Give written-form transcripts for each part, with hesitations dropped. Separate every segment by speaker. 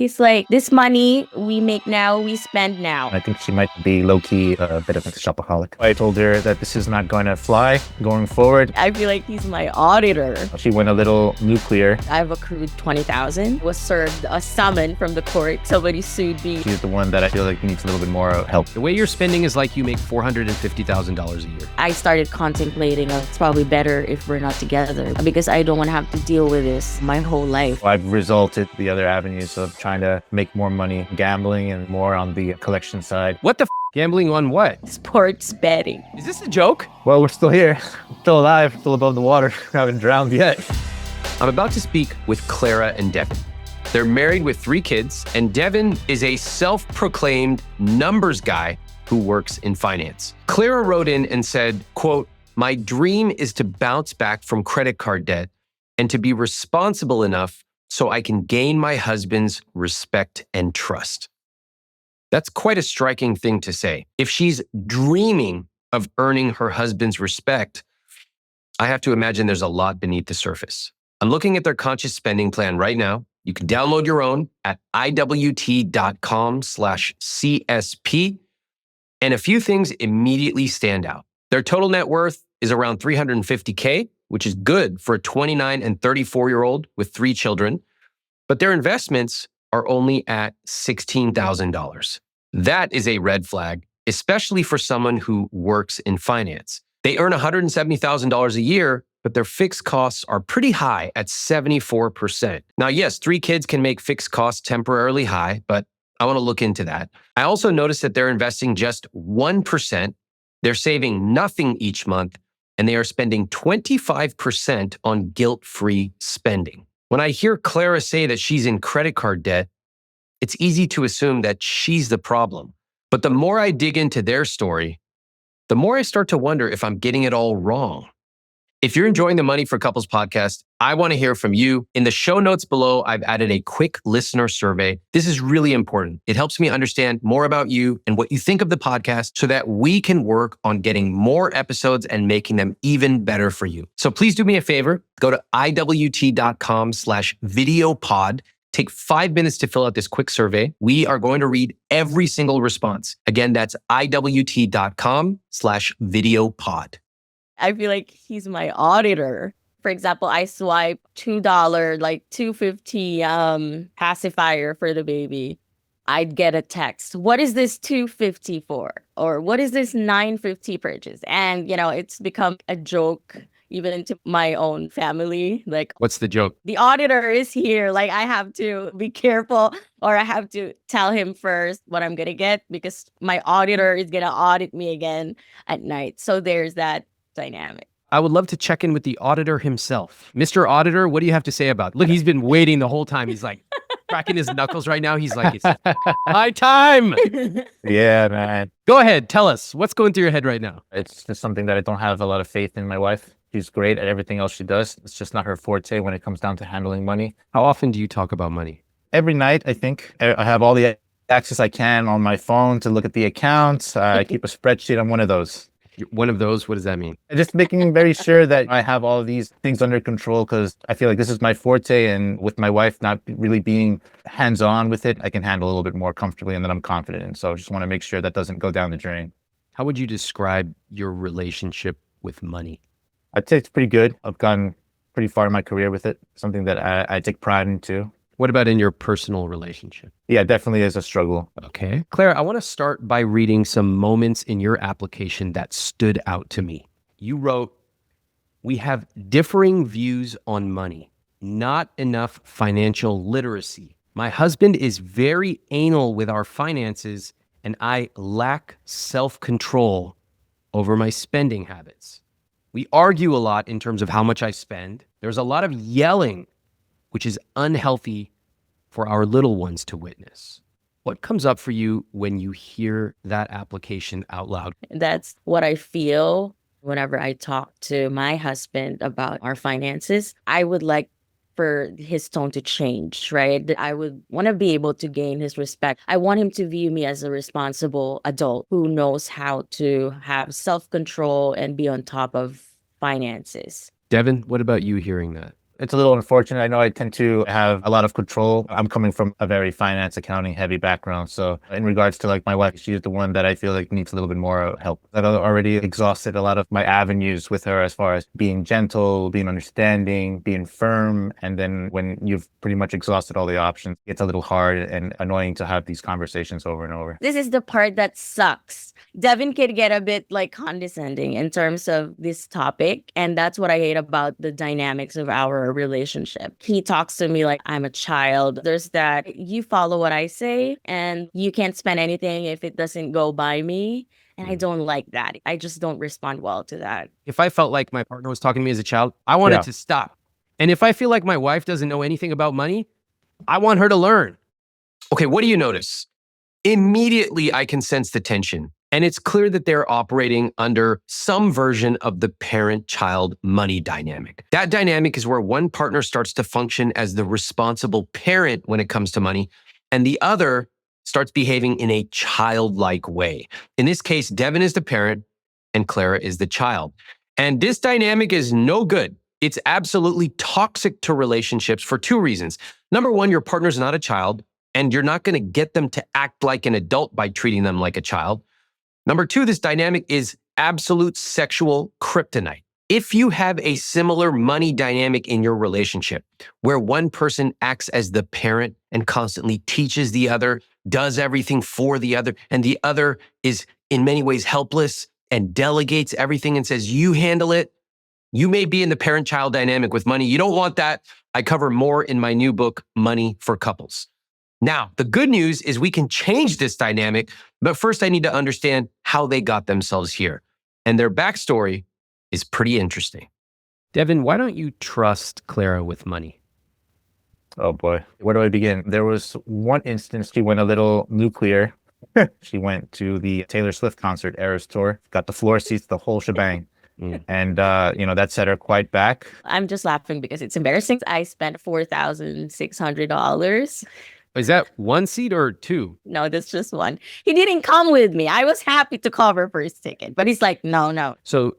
Speaker 1: He's like, this money we make now, we spend now.
Speaker 2: I think she might be low-key a bit of a shopaholic. I told her that this is not going to fly going forward.
Speaker 1: I feel like he's my auditor.
Speaker 2: She went a little nuclear.
Speaker 1: I've accrued $20,000, was served a summon from the court. Somebody sued me.
Speaker 2: She's the one that I feel like needs a little bit more help.
Speaker 3: The way you're spending is like you make $450,000 a year.
Speaker 1: I started contemplating it's probably better if we're not together because I don't want to have to deal with this my whole life.
Speaker 2: I've resorted to the other avenues of trying to make more money, gambling, and more on the collection side.
Speaker 3: What the Gambling on what?
Speaker 1: Sports betting.
Speaker 3: Is this a joke?
Speaker 2: Well, we're still here, still alive, still above the water, haven't drowned yet.
Speaker 3: I'm about to speak with Clara and Devin. They're married with 3 kids, and Devin is a self-proclaimed numbers guy who works in finance. Clara wrote in and said, quote, "My dream is to bounce back from credit card debt and to be responsible enough so I can gain my husband's respect and trust." That's quite a striking thing to say. If she's dreaming of earning her husband's respect, I have to imagine there's a lot beneath the surface. I'm looking at their conscious spending plan right now. You can download your own at iwt.com/CSP. And a few immediately immediately stand out. Their total net worth is around $350K, which is good for a 29 and 34-year-old with 3 children. But their investments are only at $16,000. That is a red flag, especially for someone who works in finance. They earn $170,000 a year, but their fixed costs are pretty high at 74%. Now, yes, 3 kids can make fixed costs temporarily high, but I want to look into that. I also noticed that they're investing just 1%. They're saving nothing each month, and they are spending 25% on guilt-free spending. When I hear Clara say that she's in credit card debt, it's easy to assume that she's the problem. But the more I dig into their story, the more I start to wonder if I'm getting it all wrong. If you're enjoying the Money for Couples podcast, I want to hear from you. In the show notes below, I've added a quick listener survey. This is really important. It helps me understand more about you and what you think of the podcast so that we can work on getting more episodes and making them even better for you. So please do me a favor. Go to iwt.com/videopod. Take 5 minutes to fill out this quick survey. We are going to read every single response. Again, that's iwt.com/videopod.
Speaker 1: I feel like he's my auditor. For example, I swipe $2, like $2.50 pacifier for the baby. I'd get a text. What is this $2.50 for? Or what is this $9.50 purchase? And, it's become a joke even into my own family. Like,
Speaker 3: what's the joke?
Speaker 1: The auditor is here. Like, I have to be careful, or I have to tell him first what I'm going to get because my auditor is going to audit me again at night. So there's that dynamic.
Speaker 3: I would love to check in with the auditor himself. Mr. Auditor, what do you have to say about it? Look, he's been waiting the whole time. He's like cracking his knuckles right now. He's like, it's my time.
Speaker 2: Yeah, man.
Speaker 3: Go ahead. Tell us what's going through your head right now.
Speaker 2: It's just something that I don't have a lot of faith in my wife. She's great at everything else she does. It's just not her forte when it comes down to handling money.
Speaker 3: How often do you talk about money?
Speaker 2: Every night, I think. I have all the access I can on my phone to look at the accounts. I keep a spreadsheet. I'm one of those.
Speaker 3: One of those? What does that mean?
Speaker 2: Just making very sure that I have all of these things under control because I feel like this is my forte, and with my wife not really being hands-on with it, I can handle a little bit more comfortably and that I'm confident in. So I just want to make sure that doesn't go down the drain.
Speaker 3: How would you describe your relationship with money?
Speaker 2: I'd say it's pretty good. I've gone pretty far in my career with it. Something that I take pride in too.
Speaker 3: What about in your personal relationship?
Speaker 2: Yeah, definitely is a struggle.
Speaker 3: Okay. Clara, I want to start by reading some moments in your application that stood out to me. You wrote, "We have differing views on money, not enough financial literacy. My husband is very anal with our finances, and I lack self-control over my spending habits. We argue a lot in terms of how much I spend. There's a lot of yelling, which is unhealthy for our little ones to witness." What comes up for you when you hear that application out loud?
Speaker 1: That's what I feel whenever I talk to my husband about our finances. I would like for his tone to change, right? I would want to be able to gain his respect. I want him to view me as a responsible adult who knows how to have self-control and be on top of finances.
Speaker 3: Devin, what about you hearing that?
Speaker 2: It's a little unfortunate. I know I tend to have a lot of control. I'm coming from a very finance, accounting heavy background. So in regards to like my wife, she's the one that I feel like needs a little bit more help. I've already exhausted a lot of my avenues with her as far as being gentle, being understanding, being firm. And then when you've pretty much exhausted all the options, it's a little hard and annoying to have these conversations over and over.
Speaker 1: This is the part that sucks. Devin could get a bit like condescending in terms of this topic. And that's what I hate about the dynamics of our relationship. He talks to me like I'm a child. There's that you follow what I say and you can't spend anything if it doesn't go by me. And I don't like that. I just don't respond well to that.
Speaker 4: If I felt like my partner was talking to me as a child, I wanted to stop. And if I feel like my wife doesn't know anything about money, I want her to learn.
Speaker 3: Okay, what do you notice? Immediately, I can sense the tension. And it's clear that they're operating under some version of the parent-child money dynamic. That dynamic is where one partner starts to function as the responsible parent when it comes to money, and the other starts behaving in a childlike way. In this case, Devin is the parent and Clara is the child. And this dynamic is no good. It's absolutely toxic to relationships for two reasons. Number one, your partner's not a child, and you're not going to get them to act like an adult by treating them like a child. Number two, this dynamic is absolute sexual kryptonite. If you have a similar money dynamic in your relationship where one person acts as the parent and constantly teaches the other, does everything for the other, and the other is in many ways helpless and delegates everything and says, you handle it, you may be in the parent-child dynamic with money. You don't want that. I cover more in my new book, Money for Couples. Now, the good news is we can change this dynamic, but first I need to understand how they got themselves here. And their backstory is pretty interesting.
Speaker 4: Devin, why don't you trust Clara with money?
Speaker 2: Oh boy, where do I begin? There was one instance she went a little nuclear. She went to the Taylor Swift concert, Eras Tour, got the floor seats, the whole shebang. And, that set her quite back.
Speaker 1: I'm just laughing because it's embarrassing. I spent $4,600.
Speaker 4: Is that one seat or two?
Speaker 1: No, that's just one. He didn't come with me. I was happy to cover for his ticket, but he's like, no.
Speaker 4: So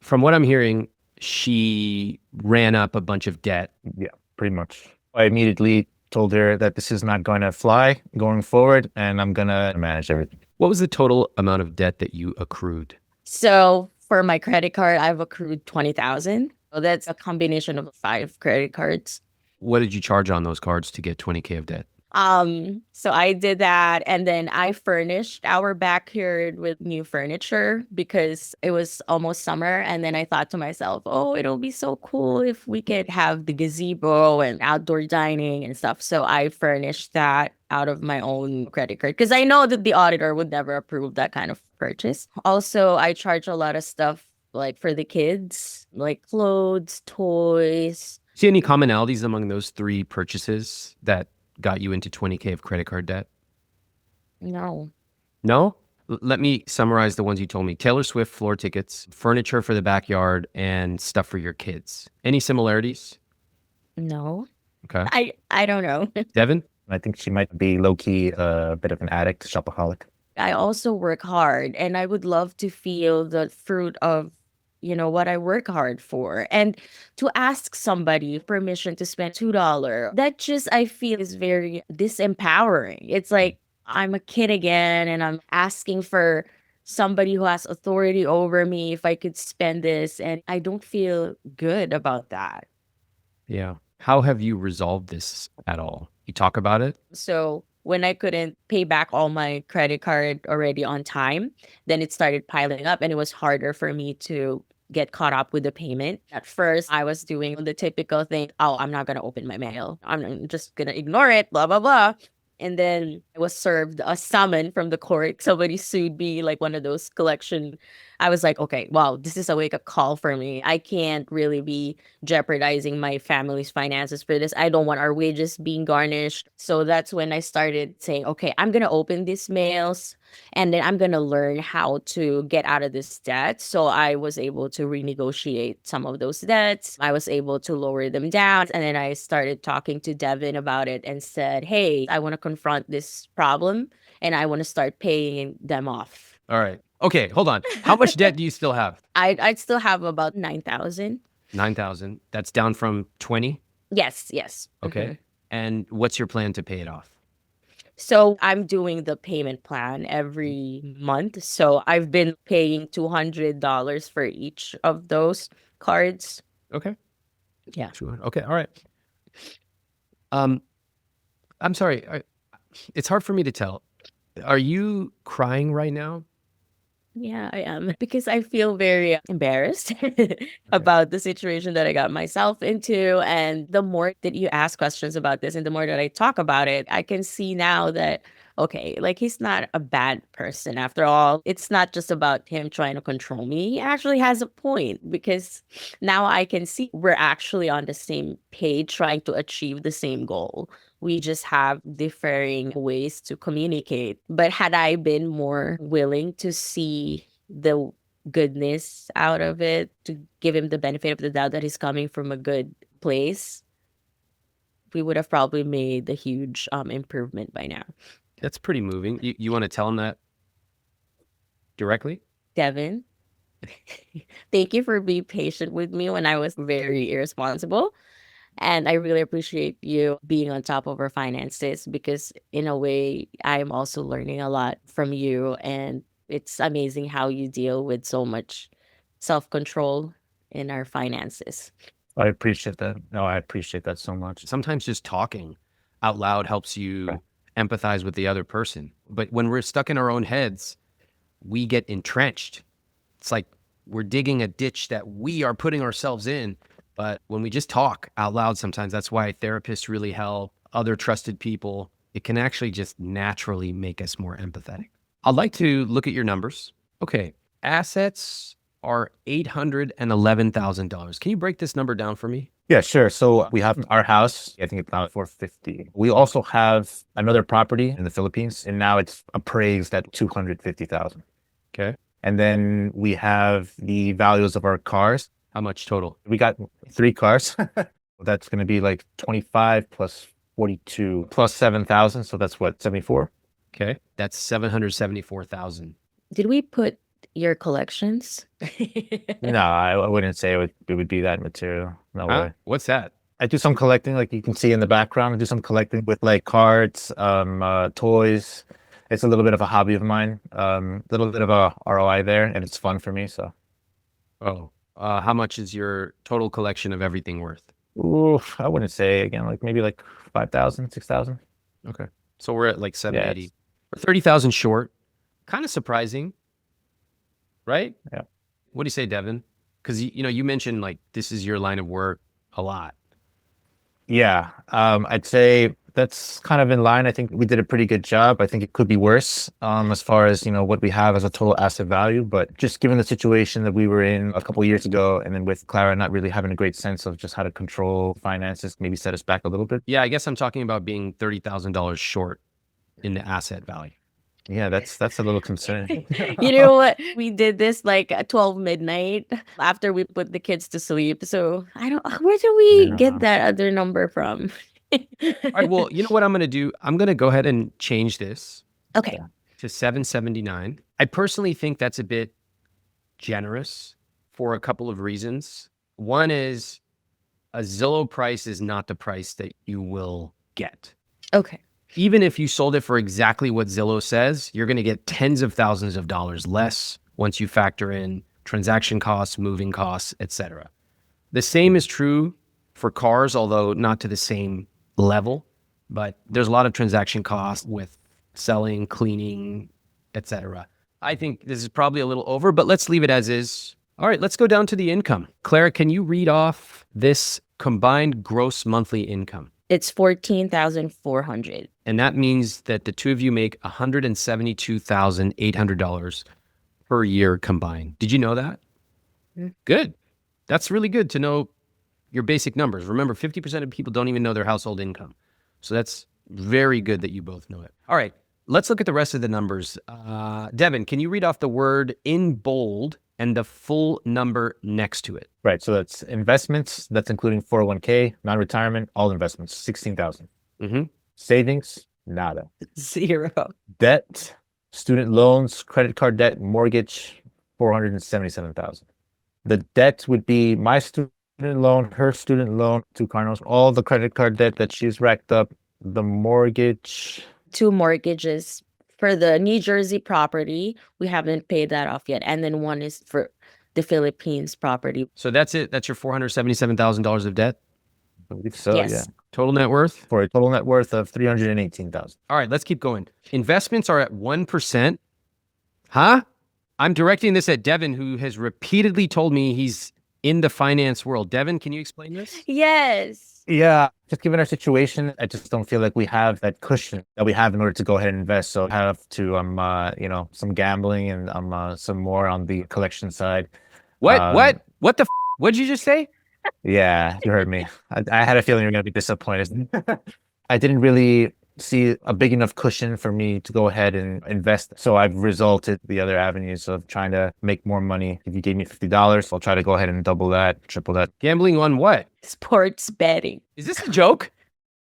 Speaker 4: from what I'm hearing, she ran up a bunch of debt.
Speaker 2: Yeah, pretty much. I immediately told her that this is not going to fly going forward, and I'm going to manage everything.
Speaker 4: What was the total amount of debt that you accrued?
Speaker 1: So for my credit card, I've accrued $20,000. So that's a combination of 5 credit cards.
Speaker 4: What did you charge on those cards to get $20K of debt?
Speaker 1: So I did that, and then I furnished our backyard with new furniture because it was almost summer. And then I thought to myself, oh, it'll be so cool if we could have the gazebo and outdoor dining and stuff. So I furnished that out of my own credit card because I know that the auditor would never approve that kind of purchase. Also, I charge a lot of stuff like for the kids, like clothes, toys.
Speaker 4: See any commonalities among those 3 purchases that got you into $20K of credit card debt?
Speaker 1: No.
Speaker 4: No? Let me summarize the ones you told me. Taylor Swift floor tickets, furniture for the backyard, and stuff for your kids. Any similarities?
Speaker 1: No.
Speaker 4: Okay.
Speaker 1: I don't know.
Speaker 4: Devin?
Speaker 2: I think she might be low-key a bit of an addict, shopaholic.
Speaker 1: I also work hard, and I would love to feel the fruit of what I work hard for. And to ask somebody permission to spend $2, that just, I feel, is very disempowering. It's like I'm a kid again, and I'm asking for somebody who has authority over me if I could spend this, and I don't feel good about that.
Speaker 4: Yeah. How have you resolved this at all? You talk about it?
Speaker 1: So when I couldn't pay back all my credit card already on time, then it started piling up, and it was harder for me to get caught up with the payment. At first, I was doing the typical thing, oh, I'm not going to open my mail. I'm just going to ignore it, blah, blah, blah. And then I was served a summon from the court. Somebody sued me, like one of those collection. I was like, okay, wow, this is a wake-up call for me. I can't really be jeopardizing my family's finances for this. I don't want our wages being garnished. So that's when I started saying, okay, I'm going to open these mails, and then I'm going to learn how to get out of this debt. So I was able to renegotiate some of those debts. I was able to lower them down. And then I started talking to Devin about it and said, hey, I want to confront this problem, and I want to start paying them off.
Speaker 4: All right. Okay, hold on. How much debt do you still have?
Speaker 1: I'd still have about 9,000.
Speaker 4: 9,000. That's down from 20.
Speaker 1: Yes.
Speaker 4: Okay.
Speaker 1: Mhm.
Speaker 4: And what's your plan to pay it off?
Speaker 1: So I'm doing the payment plan every month. So I've been paying $200 for each of those cards.
Speaker 4: Okay.
Speaker 1: Yeah.
Speaker 4: Sure. Okay. All right. Um, I'm sorry. It's hard for me to tell. Are you crying right now?
Speaker 1: Yeah, I am because I feel very embarrassed about the situation that I got myself into. And the more that you ask questions about this and the more that I talk about it, I can see now that, okay, like he's not a bad person after all. It's not just about him trying to control me. He actually has a point because now I can see we're actually on the same page trying to achieve the same goal. We just have differing ways to communicate. But had I been more willing to see the goodness out of it, to give him the benefit of the doubt that he's coming from a good place, we would have probably made a huge improvement by now.
Speaker 4: That's pretty moving. You want to tell him that directly?
Speaker 1: Devin, thank you for being patient with me when I was very irresponsible. And I really appreciate you being on top of our finances because, in a way, I'm also learning a lot from you. And it's amazing how you deal with so much self control in our finances.
Speaker 2: I appreciate that. No, I appreciate that so much.
Speaker 4: Sometimes just talking out loud helps you
Speaker 2: Right.
Speaker 4: empathize with the other person. But when we're stuck in our own heads, we get entrenched. It's like we're digging a ditch that we are putting ourselves in. But when we just talk out loud, sometimes that's why therapists really help, other trusted people. It can actually just naturally make us more empathetic. I'd like to look at your numbers. Okay. Assets are $811,000. Can you break this number down for me?
Speaker 2: Yeah, sure. So we have our house. I think it's now 450. We also have another property in the Philippines, and now it's appraised at 250,000.
Speaker 4: Okay.
Speaker 2: And then we have the values of our cars.
Speaker 4: How much total?
Speaker 2: We got 3 cars. That's going to be like 25 plus 42 plus 7,000. So that's what, 74?
Speaker 4: Okay. That's 774,000.
Speaker 1: Did we put your collections?
Speaker 2: No, I wouldn't say it would be that material. No
Speaker 4: Huh?
Speaker 2: way.
Speaker 4: What's that?
Speaker 2: I do some collecting, like you can see in the background. I do some collecting with like cards, toys. It's a little bit of a hobby of mine. Little bit of a ROI there, and it's fun for me. So,
Speaker 4: Oh, how much is your total collection of everything worth?
Speaker 2: oof, I wouldn't say again, like maybe like 5,000, 6,000.
Speaker 4: Okay. So we're at like
Speaker 2: Yeah,
Speaker 4: 780. We're 30,000 short. Kind of surprising, right?
Speaker 2: Yeah.
Speaker 4: What do you say, Devin? Because you mentioned like this is your line of work a lot.
Speaker 2: yeah. I'd say that's kind of in line. I think we did a pretty good job. I think it could be worse, as far as what we have as a total asset value. But just given the situation that we were in a couple of years ago, and then with Clara not really having a great sense of just how to control finances, maybe set us back a little bit.
Speaker 4: Yeah, I guess I'm talking about being $30,000 short in the asset value.
Speaker 2: Yeah, that's a little concerning.
Speaker 1: You know what? We did this like at 12 midnight after we put the kids to sleep. So where do we get
Speaker 2: Yeah.
Speaker 1: that other number from?
Speaker 4: All right. Well, you know what I'm going to do? I'm going to go ahead and change this
Speaker 1: Okay.
Speaker 4: to 779. I personally think that's a bit generous for a couple of reasons. One is a Zillow price is not the price that you will get.
Speaker 1: Okay.
Speaker 4: Even if you sold it for exactly what Zillow says, you're going to get tens of thousands of dollars less once you factor in transaction costs, moving costs, etc. The same is true for cars, although not to the same level, but there's a lot of transaction costs with selling, cleaning, etc. I think this is probably a little over, but let's leave it as is. All right, let's go down to the income. Clara, can you read off this combined gross monthly income?
Speaker 1: It's 14,400.
Speaker 4: And that means that the two of you make $172,800 per year combined. Did you know that?
Speaker 1: Mm.
Speaker 4: Good. That's really good to know your basic numbers. Remember, 50% of people don't even know their household income. So that's very good that you both know it. All right, let's look at the rest of the numbers. Devin, can you read off the word in bold and the full number next to it?
Speaker 2: Right. So that's investments. That's including 401k, non-retirement, all investments, 16,000.
Speaker 4: Mm-hmm.
Speaker 2: Savings, nada.
Speaker 1: 0.
Speaker 2: Debt, student loans, credit card debt, mortgage, 477,000. The debt would be my student Student loan, her student loan, two car loans, all the credit card debt that she's racked up, the mortgage.
Speaker 1: 2 mortgages for the New Jersey property. We haven't paid that off yet. And then one is for the Philippines property.
Speaker 4: So that's it. That's your $477,000 of debt.
Speaker 2: I believe so,
Speaker 1: Yes.
Speaker 2: yeah.
Speaker 4: Total net worth.
Speaker 2: For a total net worth of 318,000.
Speaker 4: All right, let's keep going. Investments are at 1%. Huh? I'm directing this at Devin, who has repeatedly told me he's in the finance world. Devin, can you explain this?
Speaker 1: Yes.
Speaker 2: Yeah, just given our situation, I just don't feel like we have that cushion that we have in order to go ahead and invest. So I have to, some gambling and some more on the collection side.
Speaker 4: What the what'd you just say?
Speaker 2: Yeah, you heard me. I had a feeling you're going to be disappointed. I didn't really see a big enough cushion for me to go ahead and invest. So I've resorted to the other avenues of trying to make more money. If you gave me $50, I'll try to go ahead and double that, triple that.
Speaker 4: Gambling on what?
Speaker 1: Sports betting.
Speaker 4: Is this a joke?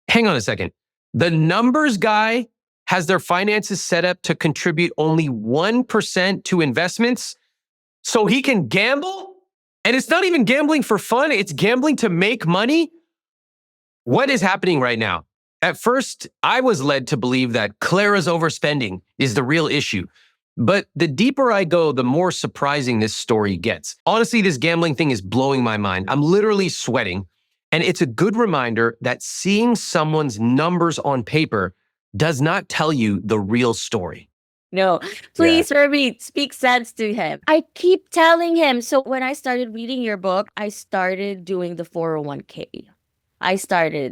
Speaker 3: Hang on a second. The numbers guy has their finances set up to contribute only 1% to investments so he can gamble? And it's not even gambling for fun. It's gambling to make money. What is happening right now? At first, I was led to believe that Clara's overspending is the real issue. But the deeper I go, the more surprising this story gets. Honestly, this gambling thing is blowing my mind. I'm literally sweating. And it's a good reminder that seeing someone's numbers on paper does not tell you the real story.
Speaker 1: No, please, Ramit, speak sense to him. I keep telling him. So when I started reading your book, I started doing the 401k.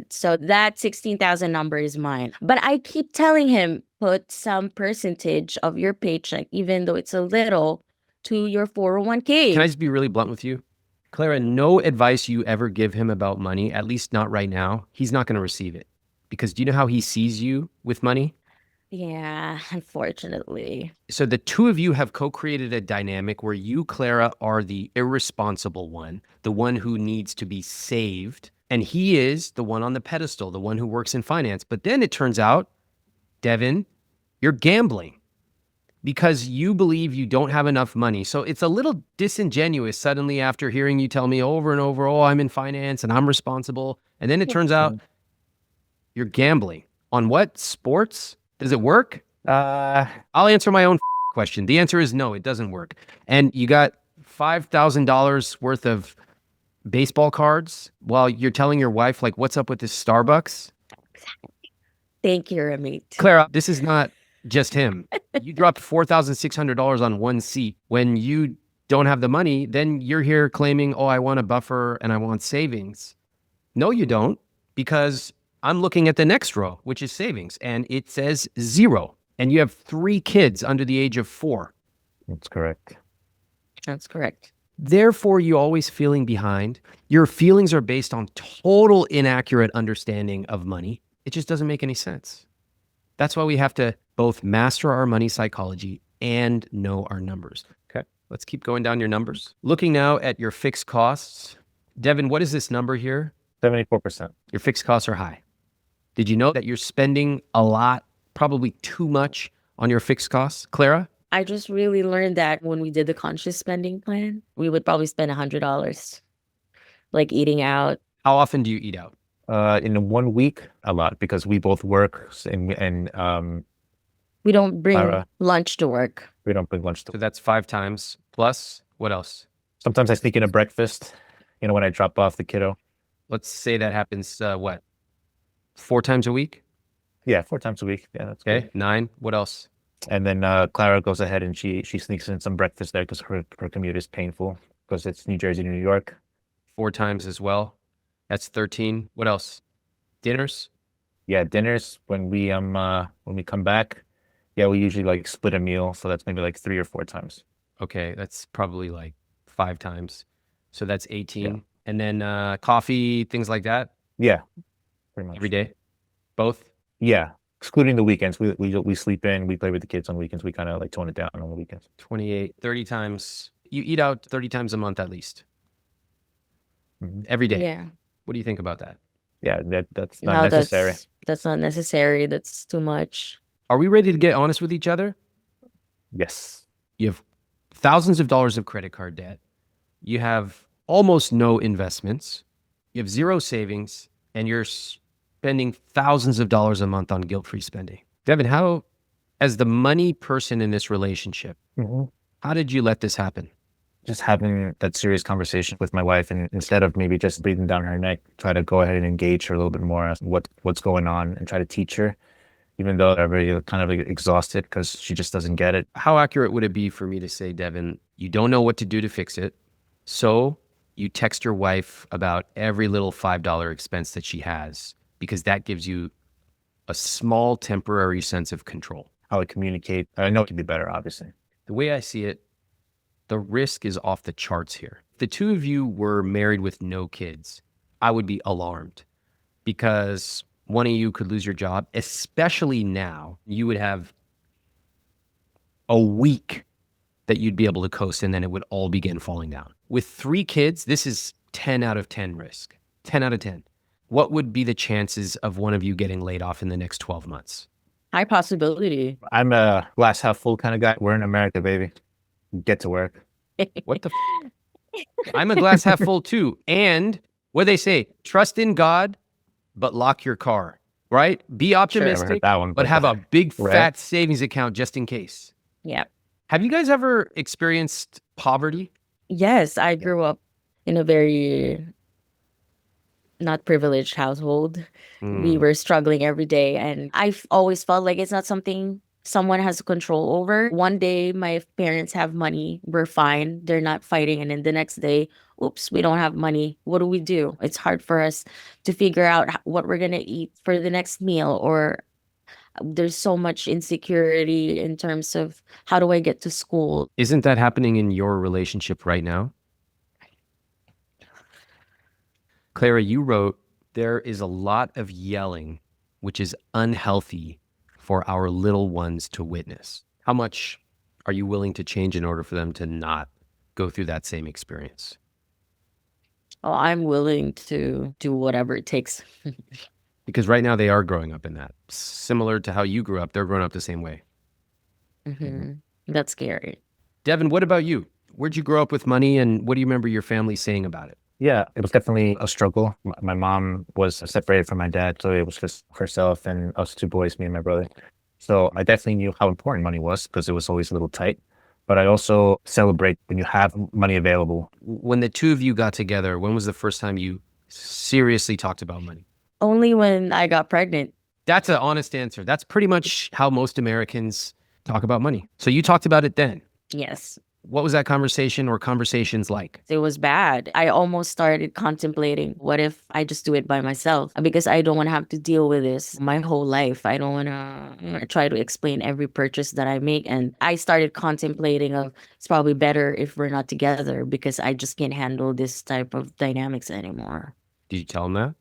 Speaker 1: So that 16,000 number is mine. But I keep telling him, put some percentage of your paycheck, even though it's a little, to your 401k.
Speaker 4: Can I just be really blunt with you? Clara, no advice you ever give him about money, at least not right now, he's not going to receive it. Because do you know how he sees you with money?
Speaker 1: Yeah, unfortunately.
Speaker 4: So the two of you have co-created a dynamic where you, Clara, are the irresponsible one, the one who needs to be saved. And he is the one on the pedestal, the one who works in finance. But then it turns out, Devin, you're gambling because you believe you don't have enough money. So it's a little disingenuous suddenly after hearing you tell me over and over, oh, I'm in finance and I'm responsible. And then it turns out you're gambling. On what? Sports? Does it work? I'll answer my own question. The answer is no, it doesn't work. And you got $5,000 worth of baseball cards while you're telling your wife, like, what's up with this Starbucks?
Speaker 1: Thank you, Ramit.
Speaker 4: Clara, this is not just him. You dropped $4,600 on one seat. When you don't have the money, then you're here claiming, oh, I want a buffer and I want savings. No, you don't, because I'm looking at the next row, which is savings, and it says 0. And you have 3 kids under the age of 4.
Speaker 2: That's correct.
Speaker 1: That's correct.
Speaker 4: Therefore, you're always feeling behind. Your feelings are based on total inaccurate understanding of money. It just doesn't make any sense. That's why we have to both master our money psychology and know our numbers. Okay, let's keep going down your numbers. Looking now at your fixed costs. Devin, what is this number here?
Speaker 2: 74%.
Speaker 4: Your fixed costs are high. Did you know that you're spending a lot, probably too much on your fixed costs? Clara?
Speaker 1: I just really learned that when we did the conscious spending plan, we would probably spend $100, like eating out.
Speaker 4: How often do you eat out?
Speaker 2: In 1 week, a lot, because we both work and
Speaker 1: We don't bring
Speaker 2: Clara.
Speaker 1: lunch to work.
Speaker 2: we don't bring lunch to.
Speaker 4: So that's 5 times plus what else?
Speaker 2: Sometimes I sneak in a breakfast, when I drop off the kiddo.
Speaker 4: Let's say that happens, 4 times a week?
Speaker 2: Yeah, 4 times a week. Yeah, that's
Speaker 4: Okay,
Speaker 2: good.
Speaker 4: 9. What else?
Speaker 2: And then Clara goes ahead and she sneaks in some breakfast there because her commute is painful because it's New Jersey to New York.
Speaker 4: 4 times as well. That's 13. What else? Dinners?
Speaker 2: Yeah, dinners when we come back. Yeah, we usually like split a meal, so that's maybe like 3 or 4 times.
Speaker 4: Okay, that's probably like 5 times. So that's 18.
Speaker 2: Yeah.
Speaker 4: And then coffee, things like that,
Speaker 2: Yeah, pretty much
Speaker 4: every day? Both?
Speaker 2: Yeah, excluding the weekends. We sleep in. We play with the kids on weekends. We kind of like tone it down on the weekends.
Speaker 4: 28, 30 times. You eat out 30 times a month at least.
Speaker 2: Mhm.
Speaker 4: Every day.
Speaker 1: Yeah.
Speaker 4: What do you think about that?
Speaker 2: Yeah, that's
Speaker 1: No,
Speaker 2: not necessary.
Speaker 1: That's not necessary. That's too much.
Speaker 4: Are we ready to get honest with each other?
Speaker 2: Yes.
Speaker 4: You have thousands of dollars of credit card debt. You have almost no investments, you have zero savings, and you're spending thousands of dollars a month on guilt-free spending. Devin, how, as the money person in this relationship, how did you let this happen?
Speaker 2: Just having that serious conversation with my wife, and instead of maybe just breathing down her neck, try to go ahead and engage her a little bit more as what's going on and try to teach her, even though they're very kind of exhausted because she just doesn't get it.
Speaker 4: How accurate would it be for me to say, Devin, you don't know what to do to fix it, so you text your wife about every little $5 expense that she has, because that gives you a small temporary sense of control.
Speaker 2: How I communicate, I know it can be better, obviously.
Speaker 4: The way I see it, the risk is off the charts here. If the two of you were married with no kids, I would be alarmed, because one of you could lose your job, especially now. You would have a week that you'd be able to coast, and then it would all begin falling down. With 3 kids, this is 10 out of 10 risk. 10 out of 10. What would be the chances of one of you getting laid off in the next 12 months?
Speaker 1: High possibility.
Speaker 2: I'm a glass half full kind of guy. We're in America, baby. Get to work.
Speaker 4: What the I'm a glass half full too. And what they say, trust in God, but lock your car, right? Be
Speaker 2: Sure, I
Speaker 4: optimistic,
Speaker 2: heard that one,
Speaker 4: but have a big
Speaker 2: Right.
Speaker 4: fat savings account just in case.
Speaker 1: Yeah.
Speaker 4: Have you guys ever experienced poverty?
Speaker 1: Yes, I grew up in a very not privileged household. We were struggling every day, and I've always felt like it's not something someone has control over. One day my parents have money, we're fine, they're not fighting, and then the next day, oops, we don't have money. What do? It's hard for us to figure out what we're gonna eat for the next meal, or there's so much insecurity in terms of how do I get to school?
Speaker 4: Isn't that happening in your relationship right now? Clara, you wrote, there is a lot of yelling, which is unhealthy for our little ones to witness. How much are you willing to change in order for them to not go through that same experience?
Speaker 1: Oh, I'm willing to do whatever it takes.
Speaker 4: Because right now they are growing up in that. Similar to how you grew up, they're growing up the same way.
Speaker 1: That's scary.
Speaker 4: Devin, what about you? Where'd you grow up with money, and what do you remember your family saying about it?
Speaker 2: Yeah, it was definitely a struggle. My mom was separated from my dad, so it was just herself and us 2 boys, me and my brother. So I definitely knew how important money was because it was always a little tight. But I also celebrate when you have money available.
Speaker 4: When the two of you got together, when was the first time you seriously talked about money?
Speaker 1: Only when I got pregnant.
Speaker 4: That's an honest answer. That's pretty much how most Americans talk about money. So you talked about it then.
Speaker 1: Yes.
Speaker 4: What was that conversation or conversations like?
Speaker 1: It was bad. I almost started contemplating, what if I just do it by myself? Because I don't want to have to deal with this my whole life. I don't want to try to explain every purchase that I make. And I started contemplating of it's probably better if we're not together because I just can't handle this type of dynamics anymore.
Speaker 4: Did you tell him that?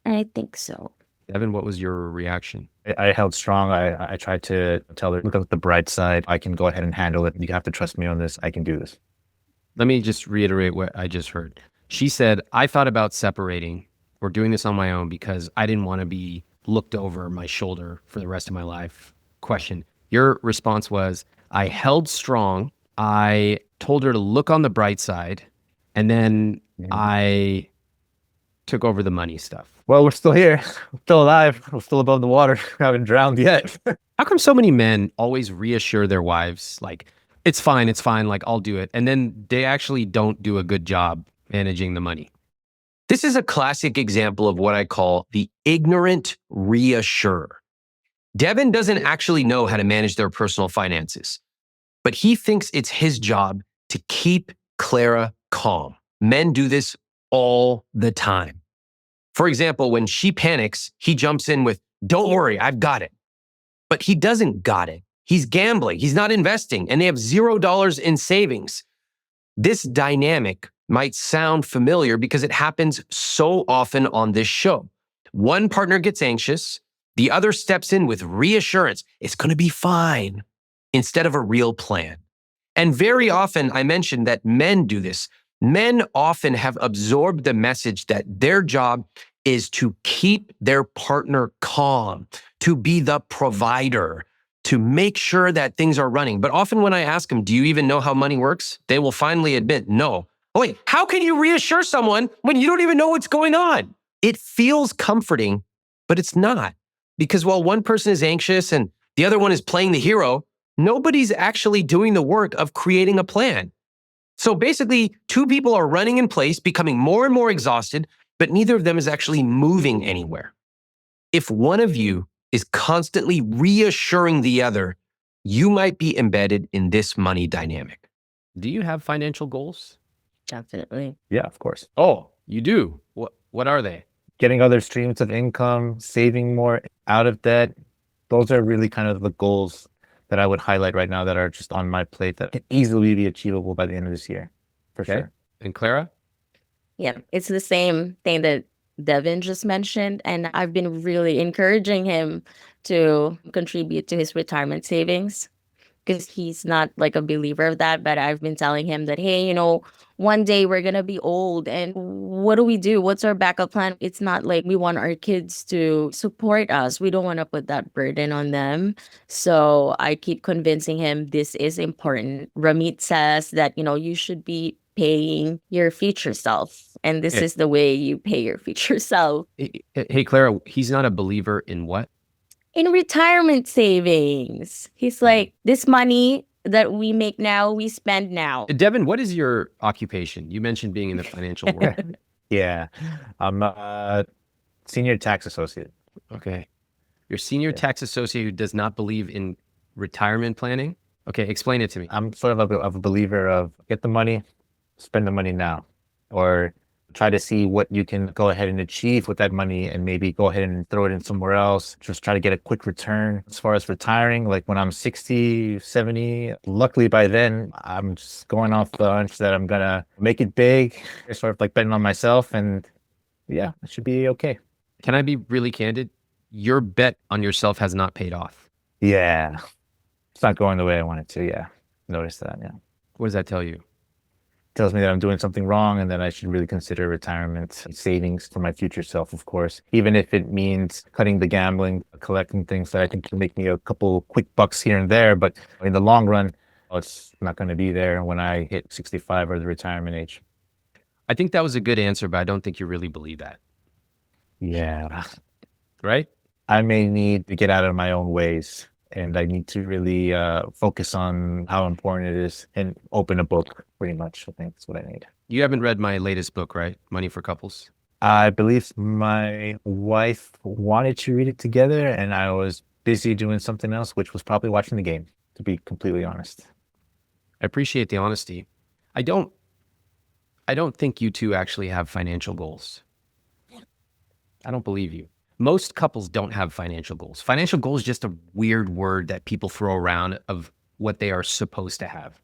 Speaker 1: I think so.
Speaker 4: Devin, what was your reaction?
Speaker 2: I held strong. I tried to tell her, look at the bright side. I can go ahead and handle it. You have to trust me on this. I can do this.
Speaker 4: Let me just reiterate what I just heard. She said, I thought about separating or doing this on my own because I didn't want to be looked over my shoulder for the rest of my life. Question. Your response was, I held strong. I told her to look on the bright side. And then I took over the money stuff.
Speaker 2: Well, we're still here. We're still alive. We're still above the water. We haven't drowned yet.
Speaker 4: How come so many men always reassure their wives, like, it's fine, like, I'll do it. And then they actually don't do a good job managing the money?
Speaker 3: This is a classic example of what I call the ignorant reassurer. Devin doesn't actually know how to manage their personal finances, but he thinks it's his job to keep Clara calm. Men do this all the time. For example, when she panics, he jumps in with, don't worry, I've got it. But he doesn't got it. He's gambling. He's not investing, and they have $0 in savings. This dynamic might sound familiar because it happens so often on this show. One partner gets anxious. The other steps in with reassurance. It's going to be fine, instead of a real plan. And very often, I mentioned that men do this. Men often have absorbed the message that their job is to keep their partner calm, to be the provider, to make sure that things are running. But often when I ask them, do you even know how money works? They will finally admit, no, Oh, wait, how can you reassure someone when you don't even know what's going on? It feels comforting, but it's not. Because while one person is anxious and the other one is playing the hero, nobody's actually doing the work of creating a plan. So basically, two people are running in place, becoming more and more exhausted, but neither of them is actually moving anywhere. If one of you is constantly reassuring the other, you might be embedded in this money dynamic.
Speaker 4: Do you have financial goals?
Speaker 1: Definitely.
Speaker 2: Yeah, of course.
Speaker 4: Oh, you do. What are they?
Speaker 2: Getting other streams of income, saving more, out of debt. Those are really kind of the goals that I would highlight right now that are just on my plate that can easily be achievable by the end of this year, for
Speaker 4: Okay.
Speaker 2: sure.
Speaker 4: And Clara?
Speaker 1: Yeah, it's the same thing that Devin just mentioned. And I've been really encouraging him to contribute to his retirement savings because he's not like a believer of that. But I've been telling him that, hey, one day we're going to be old. And what do we do? What's our backup plan? It's not like we want our kids to support us. We don't want to put that burden on them. So I keep convincing him this is important. Ramit says that, you should be paying your future self. And this
Speaker 4: Yeah.
Speaker 1: is the way you pay your future self.
Speaker 4: Hey, Clara, he's not a believer in what?
Speaker 1: In retirement savings. He's like, this money that we make now, we spend now.
Speaker 4: Devin, what is your occupation? You mentioned being in the financial world.
Speaker 2: Yeah. I'm a senior tax associate.
Speaker 4: Okay. Your senior tax associate who does not believe in retirement planning? Okay, explain it to me.
Speaker 2: I'm sort of a believer of get the money, spend the money now, or try to see what you can go ahead and achieve with that money and maybe go ahead and throw it in somewhere else. Just try to get a quick return. As far as retiring, like when I'm 60, 70, luckily by then, I'm just going off the hunch that I'm going to make it big, sort of like betting on myself. And yeah, it should be okay.
Speaker 4: Can I be really candid? Your bet on yourself has not paid off.
Speaker 2: Yeah. It's not going the way I want it to. Yeah. Notice that. Yeah.
Speaker 4: What does that tell you?
Speaker 2: Tells me that I'm doing something wrong and that I should really consider retirement savings for my future self, of course, even if it means cutting the gambling, collecting things that I think can make me a couple quick bucks here and there. But in the long run, it's not going to be there when I hit 65 or the retirement age.
Speaker 4: I think that was a good answer, but I don't think you really believe that.
Speaker 2: Yeah.
Speaker 4: Right?
Speaker 2: I may need to get out of my own ways and I need to really focus on how important it is and open a book, pretty much. I think that's what I need.
Speaker 4: You haven't read my latest book, right? Money for Couples?
Speaker 2: I believe my wife wanted to read it together and I was busy doing something else, which was probably watching the game, to be completely honest.
Speaker 4: I appreciate the honesty. I don't think you two actually have financial goals. I don't believe you. Most couples don't have financial goals. Financial goal is just a weird word that people throw around of what they are supposed to have.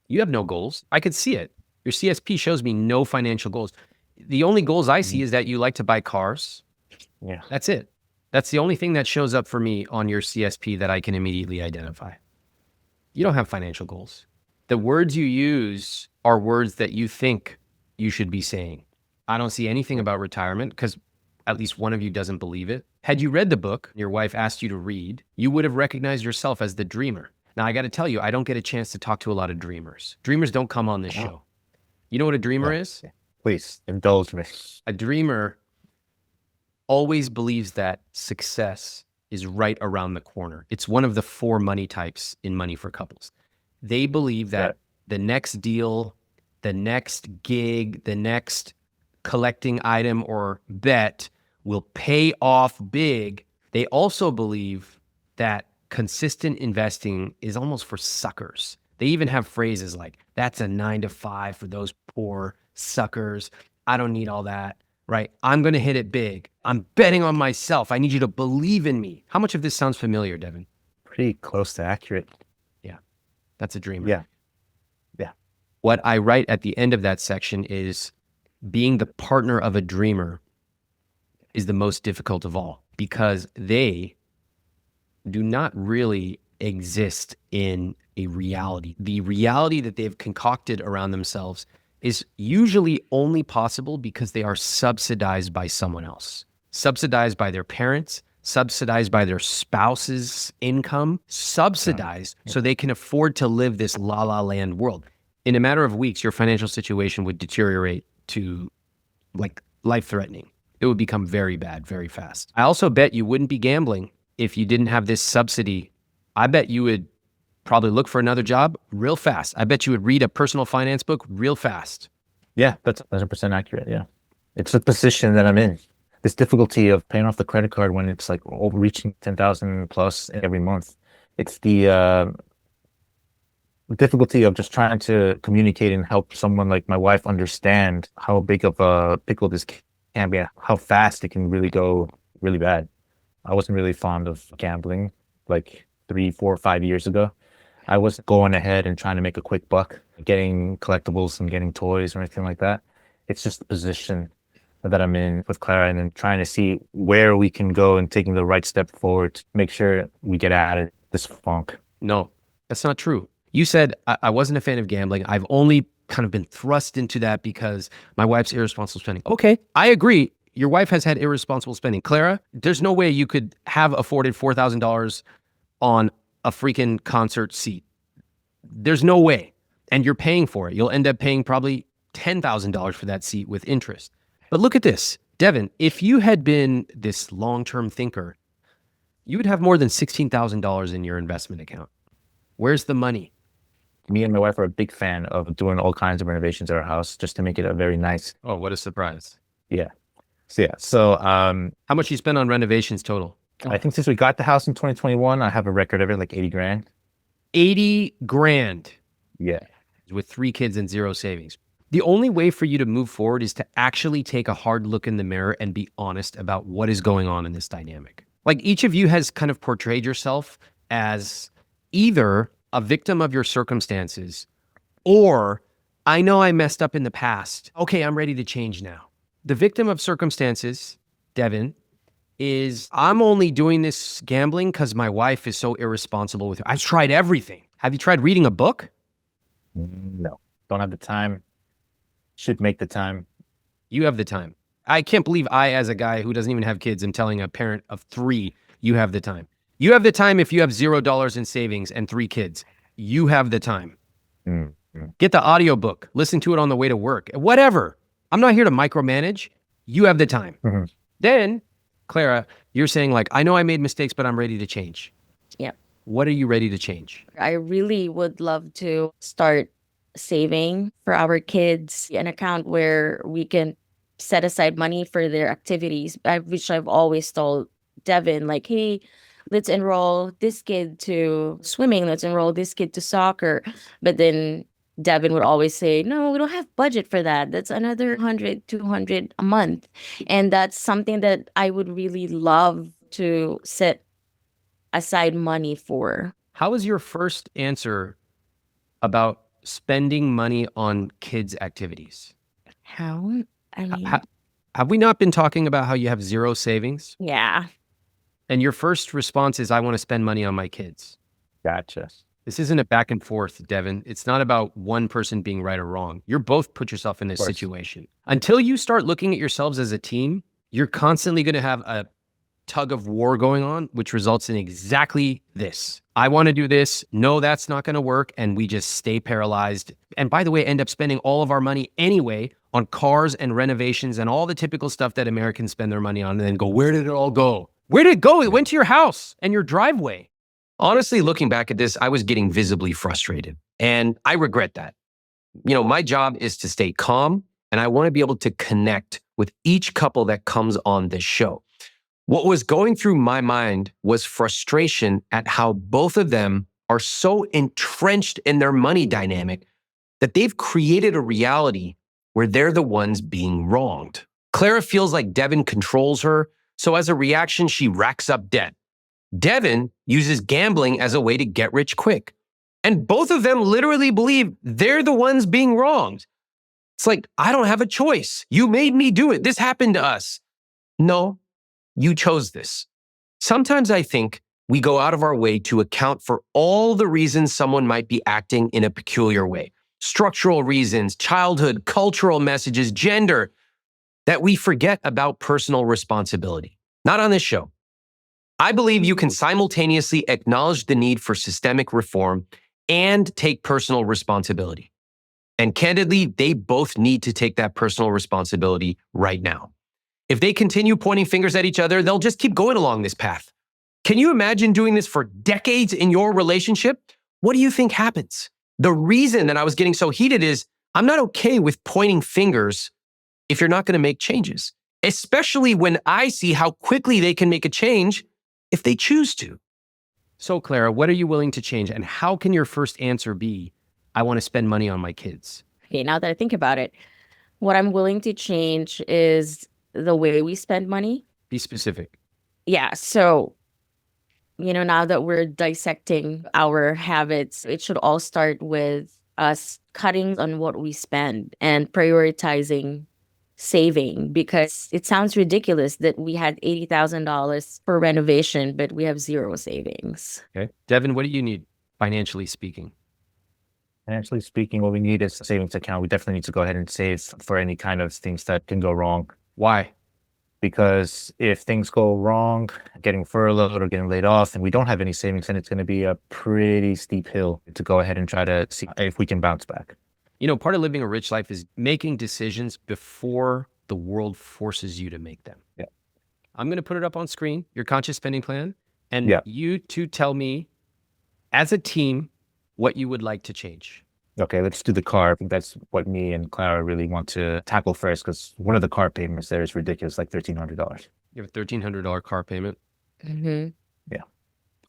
Speaker 4: You have no goals. I could see it. Your CSP shows me no financial goals. The only goals I see is that you like to buy cars.
Speaker 2: Yeah.
Speaker 4: That's it. That's the only thing that shows up for me on your CSP that I can immediately identify. You don't have financial goals. The words you use are words that you think you should be saying. I don't see anything about retirement because at least one of you doesn't believe it. Had you read the book your wife asked you to read, you would have recognized yourself as the dreamer. Now, I got to tell you, I don't get a chance to talk to a lot of dreamers. Dreamers don't come on this show. You know what a dreamer is?
Speaker 2: Please indulge me.
Speaker 4: A dreamer always believes that success is right around the corner. It's one of the 4 money types in Money for Couples. They believe that the next deal, the next gig, the next collecting item or bet will pay off big. They also believe that consistent investing is almost for suckers. They even have phrases like, that's a 9 to 5 for those poor suckers. I don't need all that, right? I'm going to hit it big. I'm betting on myself. I need you to believe in me. How much of this sounds familiar, Devin?
Speaker 2: Pretty close to accurate.
Speaker 4: Yeah, that's a dreamer.
Speaker 2: Yeah.
Speaker 4: What I write at the end of that section is being the partner of a dreamer is the most difficult of all because they do not really exist in a reality. The reality that they've concocted around themselves is usually only possible because they are subsidized by someone else, subsidized by their parents, subsidized by their spouse's income, subsidized so they can afford to live this la la land world. in a matter of weeks, your financial situation would deteriorate to like life-threatening. It would become very bad very fast. I also bet you wouldn't be gambling if you didn't have this subsidy. I bet you would probably look for another job real fast. I bet you would read a personal finance book real fast.
Speaker 2: Yeah, that's 100% accurate. Yeah. It's the position that I'm in. This difficulty of paying off the credit card when it's like reaching 10,000 plus every month. It's the difficulty of just trying to communicate and help someone like my wife understand how big of a pickle this can be, how fast it can really go really bad. I wasn't really fond of gambling like 3, 4, 5 years ago. I wasn't going ahead and trying to make a quick buck, getting collectibles and getting toys or anything like that. It's just the position that I'm in with Clara and then trying to see where we can go and taking the right step forward to make sure we get out of this funk.
Speaker 4: No, that's not true. You said I wasn't a fan of gambling. I've only kind of been thrust into that because my wife's irresponsible spending. Okay, I agree. Your wife has had irresponsible spending. Clara, there's no way you could have afforded $4,000 on a freaking concert seat. There's no way. And you're paying for it. You'll end up paying probably $10,000 for that seat with interest. But look at this. Devin, if you had been this long-term thinker, you would have more than $16,000 in your investment account. Where's the money?
Speaker 2: Me and my wife are a big fan of doing all kinds of renovations at our house just to make it a very nice.
Speaker 4: Oh, what a surprise.
Speaker 2: Yeah. So
Speaker 4: How much you spend on renovations total?
Speaker 2: I think since we got the house in 2021, I have a record of it like 80 grand.
Speaker 4: 80 grand
Speaker 2: Yeah.
Speaker 4: with 3 kids and 0 savings. The only way for you to move forward is to actually take a hard look in the mirror and be honest about what is going on in this dynamic. Like each of you has kind of portrayed yourself as either a victim of your circumstances or I know I messed up in the past. Okay, I'm ready to change now. The victim of circumstances, Devin, is I'm only doing this gambling because my wife is so irresponsible with her. I've tried everything. Have you tried reading a book?
Speaker 2: No, don't have the time. Should make the time.
Speaker 4: You have the time. I can't believe I, as a guy who doesn't even have kids, am telling a parent of 3, you have the time. You have the time if you have $0 in savings and 3 kids. You have the time.
Speaker 2: Mm-hmm.
Speaker 4: Get the audiobook. Listen to it on the way to work. Whatever. I'm not here to micromanage. You have the time.
Speaker 2: Mm-hmm.
Speaker 4: Then, Clara, you're saying like, I know I made mistakes, but I'm ready to change.
Speaker 1: Yep.
Speaker 4: What are you ready to change?
Speaker 1: I really would love to start saving for our kids, an account where we can set aside money for their activities, which I've always told Devin, like, hey, let's enroll this kid to swimming, let's enroll this kid to soccer. But then Devin would always say, no, we don't have budget for that. That's another 100, 200 a month. And that's something that I would really love to set aside money for.
Speaker 4: How is your first answer about spending money on kids' activities?
Speaker 1: How? I mean,
Speaker 4: Have we not been talking about how you have 0 savings?
Speaker 1: yeah.
Speaker 4: And your first response is, I want to spend money on my kids.
Speaker 2: Gotcha.
Speaker 4: This isn't a back and forth, Devin. It's not about one person being right or wrong. You're both put yourself in this situation. Until you start looking at yourselves as a team, you're constantly going to have a tug of war going on, which results in exactly this. I want to do this. No, that's not going to work. And we just stay paralyzed. And by the way, end up spending all of our money anyway on cars and renovations and all the typical stuff that Americans spend their money on and then go, where did it all go? Where did it go? It went to your house and your driveway.
Speaker 3: Honestly, looking back at this, I was getting visibly frustrated, and I regret that. You know, my job is to stay calm, and I want to be able to connect with each couple that comes on this show. What was going through my mind was frustration at how both of them are so entrenched in their money dynamic that they've created a reality where they're the ones being wronged. Clara feels like Devin controls her, so as a reaction, she racks up debt. Devin uses gambling as a way to get rich quick. And both of them literally believe they're the ones being wronged. It's like, I don't have a choice. You made me do it. This happened to us. No, you chose this. Sometimes I think we go out of our way to account for all the reasons someone might be acting in a peculiar way. Structural reasons, childhood, cultural messages, gender, that we forget about personal responsibility. Not on this show. I believe you can simultaneously acknowledge the need for systemic reform and take personal responsibility. And candidly, they both need to take that personal responsibility right now. If they continue pointing fingers at each other, they'll just keep going along this path. Can you imagine doing this for decades in your relationship? What do you think happens? The reason that I was getting so heated is I'm not okay with pointing fingers if you're not going to make changes, especially when I see how quickly they can make a change if they choose to.
Speaker 4: So, Clara, what are you willing to change? And how can your first answer be, I want to spend money on my kids?
Speaker 1: Okay, now that I think about it, what I'm willing to change is the way we spend money.
Speaker 4: Be specific.
Speaker 1: Yeah, so now that we're dissecting our habits, it should all start with us cutting on what we spend and prioritizing saving, because it sounds ridiculous that we had $80,000 for renovation, but we have zero savings.
Speaker 4: Okay. Devin, what do you need financially speaking?
Speaker 2: Financially speaking, what we need is a savings account. We definitely need to go ahead and save for any kind of things that can go wrong.
Speaker 4: Why?
Speaker 2: Because if things go wrong, getting furloughed or getting laid off, and we don't have any savings, then it's going to be a pretty steep hill to go ahead and try to see if we can bounce back.
Speaker 4: Part of living a rich life is making decisions before the world forces you to make them.
Speaker 2: Yeah.
Speaker 4: I'm going to put it up on screen, your conscious spending plan, and
Speaker 2: Yeah.
Speaker 4: you two tell me, as a team, what you would like to change.
Speaker 2: Okay, let's do the car. I think that's what me and Clara really want to tackle first, because one of the car payments there is ridiculous, like $1,300.
Speaker 4: You have a $1,300 car payment.
Speaker 1: Mm-hmm.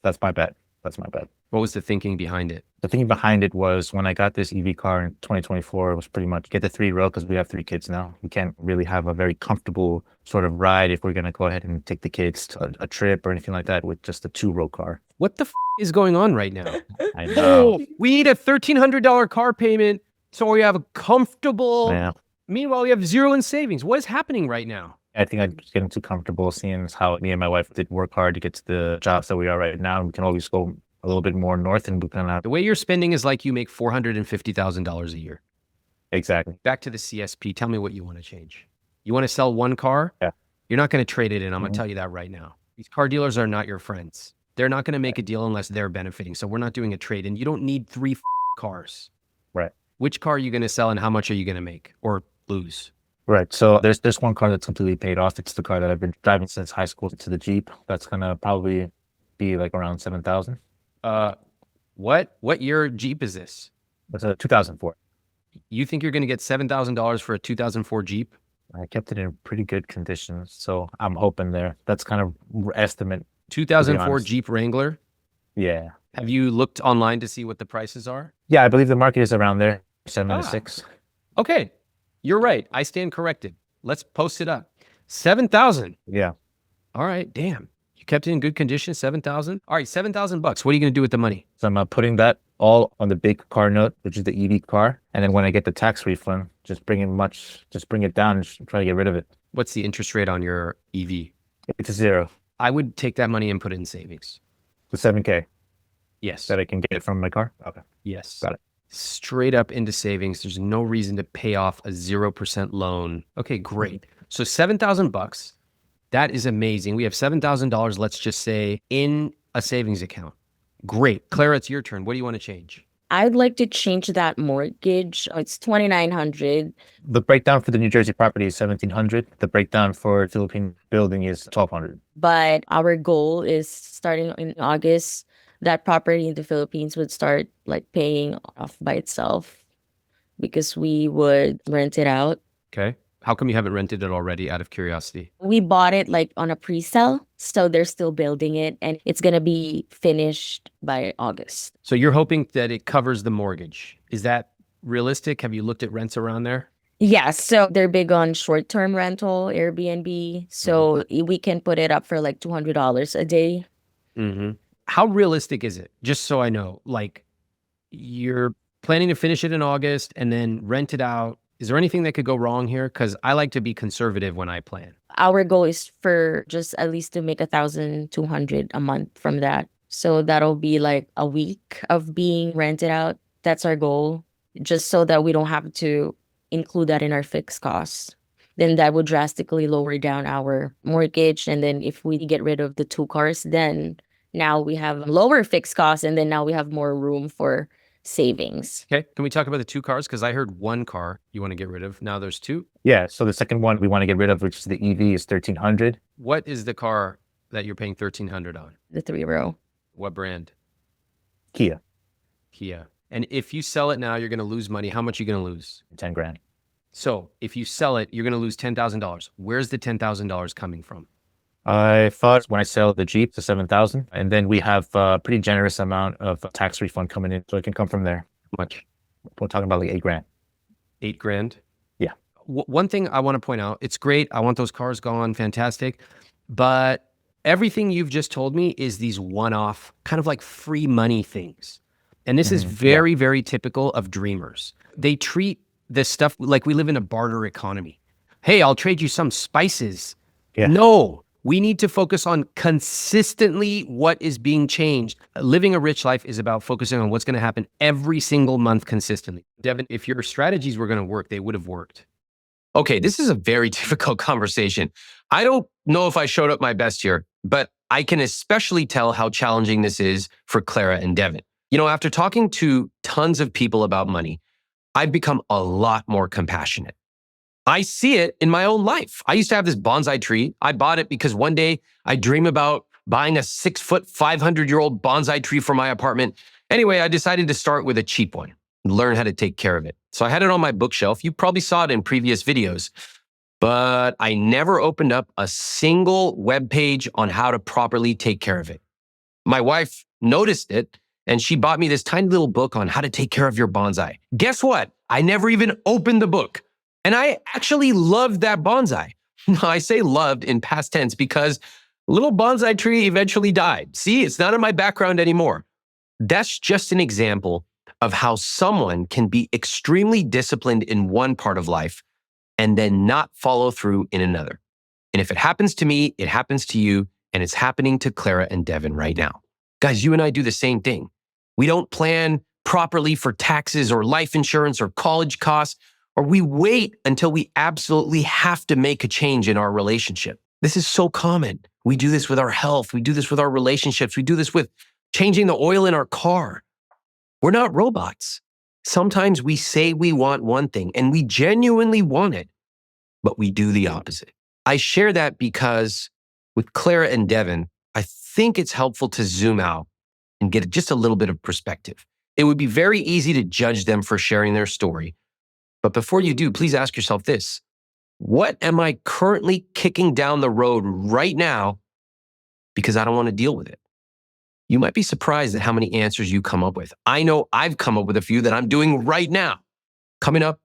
Speaker 2: That's my bet.
Speaker 4: What was the thinking behind it?
Speaker 2: The thinking behind it was when I got this EV car in 2024, it was pretty much get the 3-row, because we have 3 kids now. We can't really have a very comfortable sort of ride if we're going to go ahead and take the kids to a trip or anything like that with just a 2-row car.
Speaker 4: What the is going on right now?
Speaker 2: I know.
Speaker 4: We need a $1,300 car payment so we have a comfortable.
Speaker 2: Yeah.
Speaker 4: Meanwhile, we have zero in savings. What is happening right now?
Speaker 2: I think I'm just getting too comfortable seeing how me and my wife did work hard to get to the jobs that we are right now. And we can always go a little bit more north, and we can have.
Speaker 4: The way you're spending is like you make $450,000 a year.
Speaker 2: Exactly.
Speaker 4: Back to the CSP. Tell me what you want to change. You want to sell one car?
Speaker 2: Yeah.
Speaker 4: You're not going to trade it in. I'm going to tell you that right now. These car dealers are not your friends. They're not going to make a deal unless they're benefiting. So we're not doing a trade, and you don't need 3 cars.
Speaker 2: Right.
Speaker 4: Which car are you going to sell, and how much are you going to make or lose?
Speaker 2: Right. So there's this one car that's completely paid off. It's the car that I've been driving since high school. To the Jeep. That's gonna probably be like around 7,000.
Speaker 4: What year Jeep is this?
Speaker 2: That's a 2004.
Speaker 4: You think you're going to get $7,000 for a 2004 Jeep?
Speaker 2: I kept it in pretty good condition, so I'm hoping there. That's kind of estimate.
Speaker 4: 2004
Speaker 2: honest.
Speaker 4: Jeep Wrangler.
Speaker 2: Yeah.
Speaker 4: Have you looked online to see what the prices are?
Speaker 2: Yeah, I believe the market is around there, 7 to 6.
Speaker 4: Okay, you're right. I stand corrected. Let's post it up. 7,000.
Speaker 2: Yeah.
Speaker 4: All right, damn. You kept it in good condition, 7,000. All right, $7,000. What are you going to do with the money?
Speaker 2: So I'm putting that all on the big car note, which is the EV car, and then when I get the tax refund, just bring it down and just try to get rid of it.
Speaker 4: What's the interest rate on your EV?
Speaker 2: It's a 0.
Speaker 4: I would take that money and put it in savings.
Speaker 2: The 7K
Speaker 4: Yes.
Speaker 2: that I can get from my car. Okay.
Speaker 4: Yes.
Speaker 2: Got it.
Speaker 4: Straight up into savings. There's no reason to pay off a 0% loan. Okay, great. So $7,000. That is amazing. We have $7,000, let's just say, in a savings account. Great. Clara, it's your turn. What do you want to change?
Speaker 1: I'd like to change that mortgage. It's $2,900.
Speaker 2: The breakdown for the New Jersey property is $1,700. The breakdown for Philippine building is $1,200.
Speaker 1: But our goal is starting in August, that property in the Philippines would start like paying off by itself because we would rent it out.
Speaker 4: Okay. How come you haven't rented it already, out of curiosity?
Speaker 1: We bought it like on a pre-sale, so they're still building it, and it's going to be finished by August.
Speaker 4: So you're hoping that it covers the mortgage. Is that realistic? Have you looked at rents around there?
Speaker 1: Yeah, so they're big on short-term rental, Airbnb, so we can put it up for like $200 a day.
Speaker 4: Mm-hmm. How realistic is it? Just so I know, like you're planning to finish it in August and then rent it out. Is there anything that could go wrong here? Because I like to be conservative when I plan.
Speaker 1: Our goal is for just at least to make $1,200 a month from that. So that'll be like a week of being rented out. That's our goal, just so that we don't have to include that in our fixed costs. Then that would drastically lower down our mortgage. And then if we get rid of the 2 cars, then now we have lower fixed costs, and then now we have more room for savings.
Speaker 4: Okay. Can we talk about the 2 cars? Because I heard 1 car you want to get rid of. Now there's 2.
Speaker 2: Yeah. So the second one we want to get rid of, which is the EV, is 1,300.
Speaker 4: What is the car that you're paying $1,300 on?
Speaker 1: The 3-row.
Speaker 4: What brand?
Speaker 2: Kia,
Speaker 4: Kia. And if you sell it now, you're going to lose money. How much are you going to lose?
Speaker 2: 10 grand.
Speaker 4: So if you sell it, you're going to lose $10,000. Where's the $10,000 coming from?
Speaker 2: I thought when I sell the Jeep to 7,000, and then we have a pretty generous amount of tax refund coming in, so it can come from there.
Speaker 4: How much?
Speaker 2: We're talking about like 8 grand.
Speaker 4: 8 grand?
Speaker 2: Yeah.
Speaker 4: One thing I want to point out, it's great. I want those cars gone. Fantastic. But everything you've just told me is these one-off kind of like free money things. And this is very, very typical of dreamers. They treat this stuff like we live in a barter economy. Hey, I'll trade you some spices.
Speaker 2: Yeah.
Speaker 4: No, we need to focus on consistently what is being changed. Living a rich life is about focusing on what's going to happen every single month consistently. Devin, if your strategies were going to work, they would have worked.
Speaker 3: Okay, this is a very difficult conversation. I don't know if I showed up my best here, but I can especially tell how challenging this is for Clara and Devin. You know, after talking to tons of people about money, I've become a lot more compassionate. I see it in my own life. I used to have this bonsai tree. I bought it because one day I dream about buying a 6-foot, 500-year-old bonsai tree for my apartment. Anyway, I decided to start with a cheap one and learn how to take care of it. So I had it on my bookshelf. You probably saw it in previous videos, but I never opened up a single web page on how to properly take care of it. My wife noticed it, and she bought me this tiny little book on how to take care of your bonsai. Guess what? I never even opened the book. And I actually loved that bonsai. I say loved in past tense because little bonsai tree eventually died. See, it's not in my background anymore. That's just an example of how someone can be extremely disciplined in one part of life and then not follow through in another. And if it happens to me, it happens to you, and it's happening to Clara and Devin right now. Guys, you and I do the same thing. We don't plan properly for taxes or life insurance or college costs, or we wait until we absolutely have to make a change in our relationship. This is so common. We do this with our health. We do this with our relationships. We do this with changing the oil in our car. We're not robots. Sometimes we say we want one thing and we genuinely want it, but we do the opposite. I share that because with Clara and Devin, I think it's helpful to zoom out and get just a little bit of perspective. It would be very easy to judge them for sharing their story. But before you do, please ask yourself this: what am I currently kicking down the road right now because I don't want to deal with it? You might be surprised at how many answers you come up with. I know I've come up with a few that I'm doing right now. Coming up,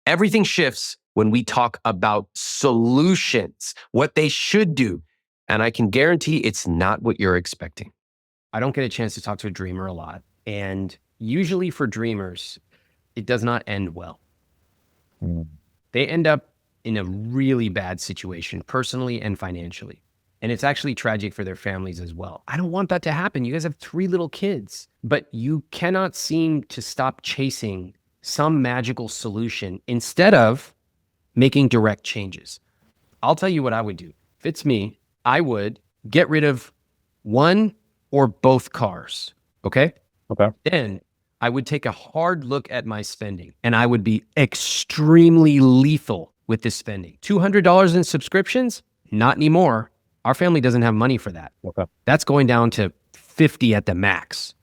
Speaker 3: everything shifts when we talk about solutions, what they should do. And I can guarantee it's not what you're expecting.
Speaker 4: I don't get a chance to talk to a dreamer a lot. And usually for dreamers, it does not end well. They end up in a really bad situation, personally and financially. And it's actually tragic for their families as well. I don't want that to happen. You guys have 3 little kids, but you cannot seem to stop chasing some magical solution instead of making direct changes. I'll tell you what I would do. If it's me, I would get rid of one or both cars. Okay?
Speaker 2: Okay.
Speaker 4: Then I would take a hard look at my spending and I would be extremely lethal with this spending. $200 in subscriptions? Not anymore. Our family doesn't have money for that.
Speaker 2: Okay.
Speaker 4: That's going down to 50 at the max.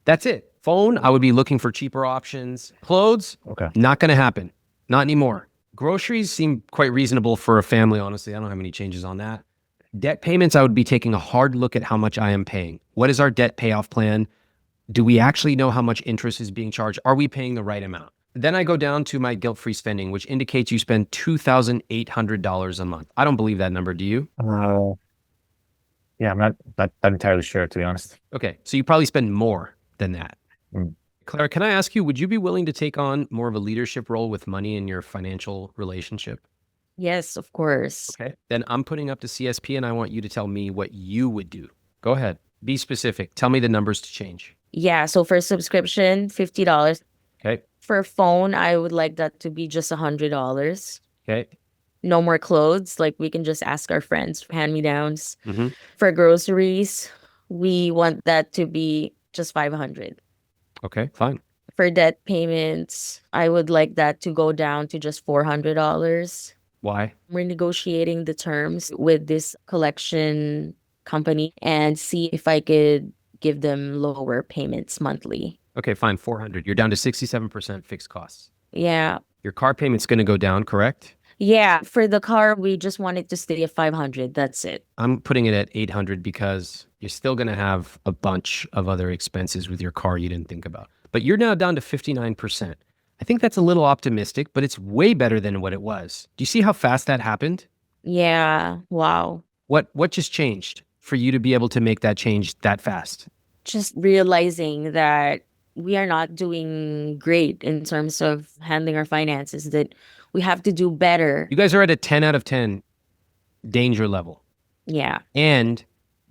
Speaker 4: That's it. Phone, I would be looking for cheaper options. Clothes,
Speaker 2: Okay.
Speaker 4: not going to happen. Not anymore. Groceries seem quite reasonable for a family, honestly. I don't have any changes on that. Debt payments, I would be taking a hard look at how much I am paying. What is our debt payoff plan? Do we actually know how much interest is being charged? Are we paying the right amount? Then I go down to my guilt-free spending, which indicates you spend $2,800 a month. I don't believe that number. Do you?
Speaker 2: Yeah, I'm not entirely sure, to be honest.
Speaker 4: Okay, so you probably spend more than that.
Speaker 2: Mm.
Speaker 4: Clara, can I ask you, would you be willing to take on more of a leadership role with money in your financial relationship?
Speaker 1: Yes, of course.
Speaker 4: Okay. Then I'm putting up the CSP and I want you to tell me what you would do. Go ahead. Be specific. Tell me the numbers to change.
Speaker 1: Yeah, so for subscription, $50.
Speaker 4: Okay.
Speaker 1: For phone, I would like that to be just $100.
Speaker 4: Okay.
Speaker 1: No more clothes. Like, we can just ask our friends for hand-me-downs.
Speaker 4: Mm-hmm.
Speaker 1: For groceries, we want that to be just $500.
Speaker 4: Okay, fine.
Speaker 1: For debt payments, I would like that to go down to just $400.
Speaker 4: Why?
Speaker 1: We're negotiating the terms with this collection company and see if I could give them lower payments monthly.
Speaker 4: Okay, fine, 400. You're down to 67% fixed costs.
Speaker 1: Yeah.
Speaker 4: Your car payment's going to go down, correct?
Speaker 1: Yeah. For the car, we just wanted to stay at 500. That's it.
Speaker 4: I'm putting it at 800 because you're still going to have a bunch of other expenses with your car you didn't think about. But you're now down to 59%. I think that's a little optimistic, but it's way better than what it was. Do you see how fast that happened?
Speaker 1: Yeah. Wow.
Speaker 4: What just changed for you to be able to make that change that fast?
Speaker 1: Just realizing that we are not doing great in terms of handling our finances, that we have to do better.
Speaker 4: You guys are at a 10 out of 10 danger level.
Speaker 1: Yeah.
Speaker 4: And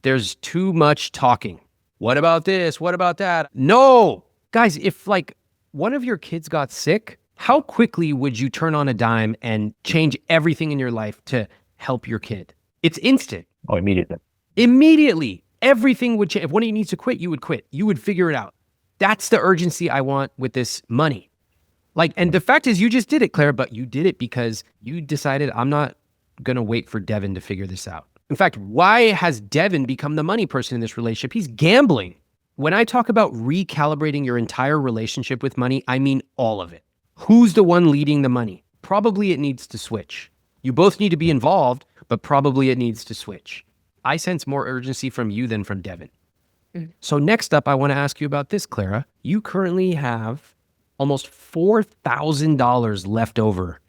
Speaker 4: there's too much talking. What about this? What about that? No! Guys, if like one of your kids got sick, how quickly would you turn on a dime and change everything in your life to help your kid? It's instant.
Speaker 2: Oh, immediately.
Speaker 4: Immediately, everything would change. If one of you needs to quit, you would quit. You would figure it out. That's the urgency I want with this money. Like, and the fact is you just did it, Clara, but you did it because you decided I'm not going to wait for Devin to figure this out. In fact, why has Devin become the money person in this relationship? He's gambling. When I talk about recalibrating your entire relationship with money, I mean all of it. Who's the one leading the money? Probably it needs to switch. You both need to be involved, but probably it needs to switch. I sense more urgency from you than from Devin. So next up, I want to ask you about this, Clara. You currently have almost $4,000 left over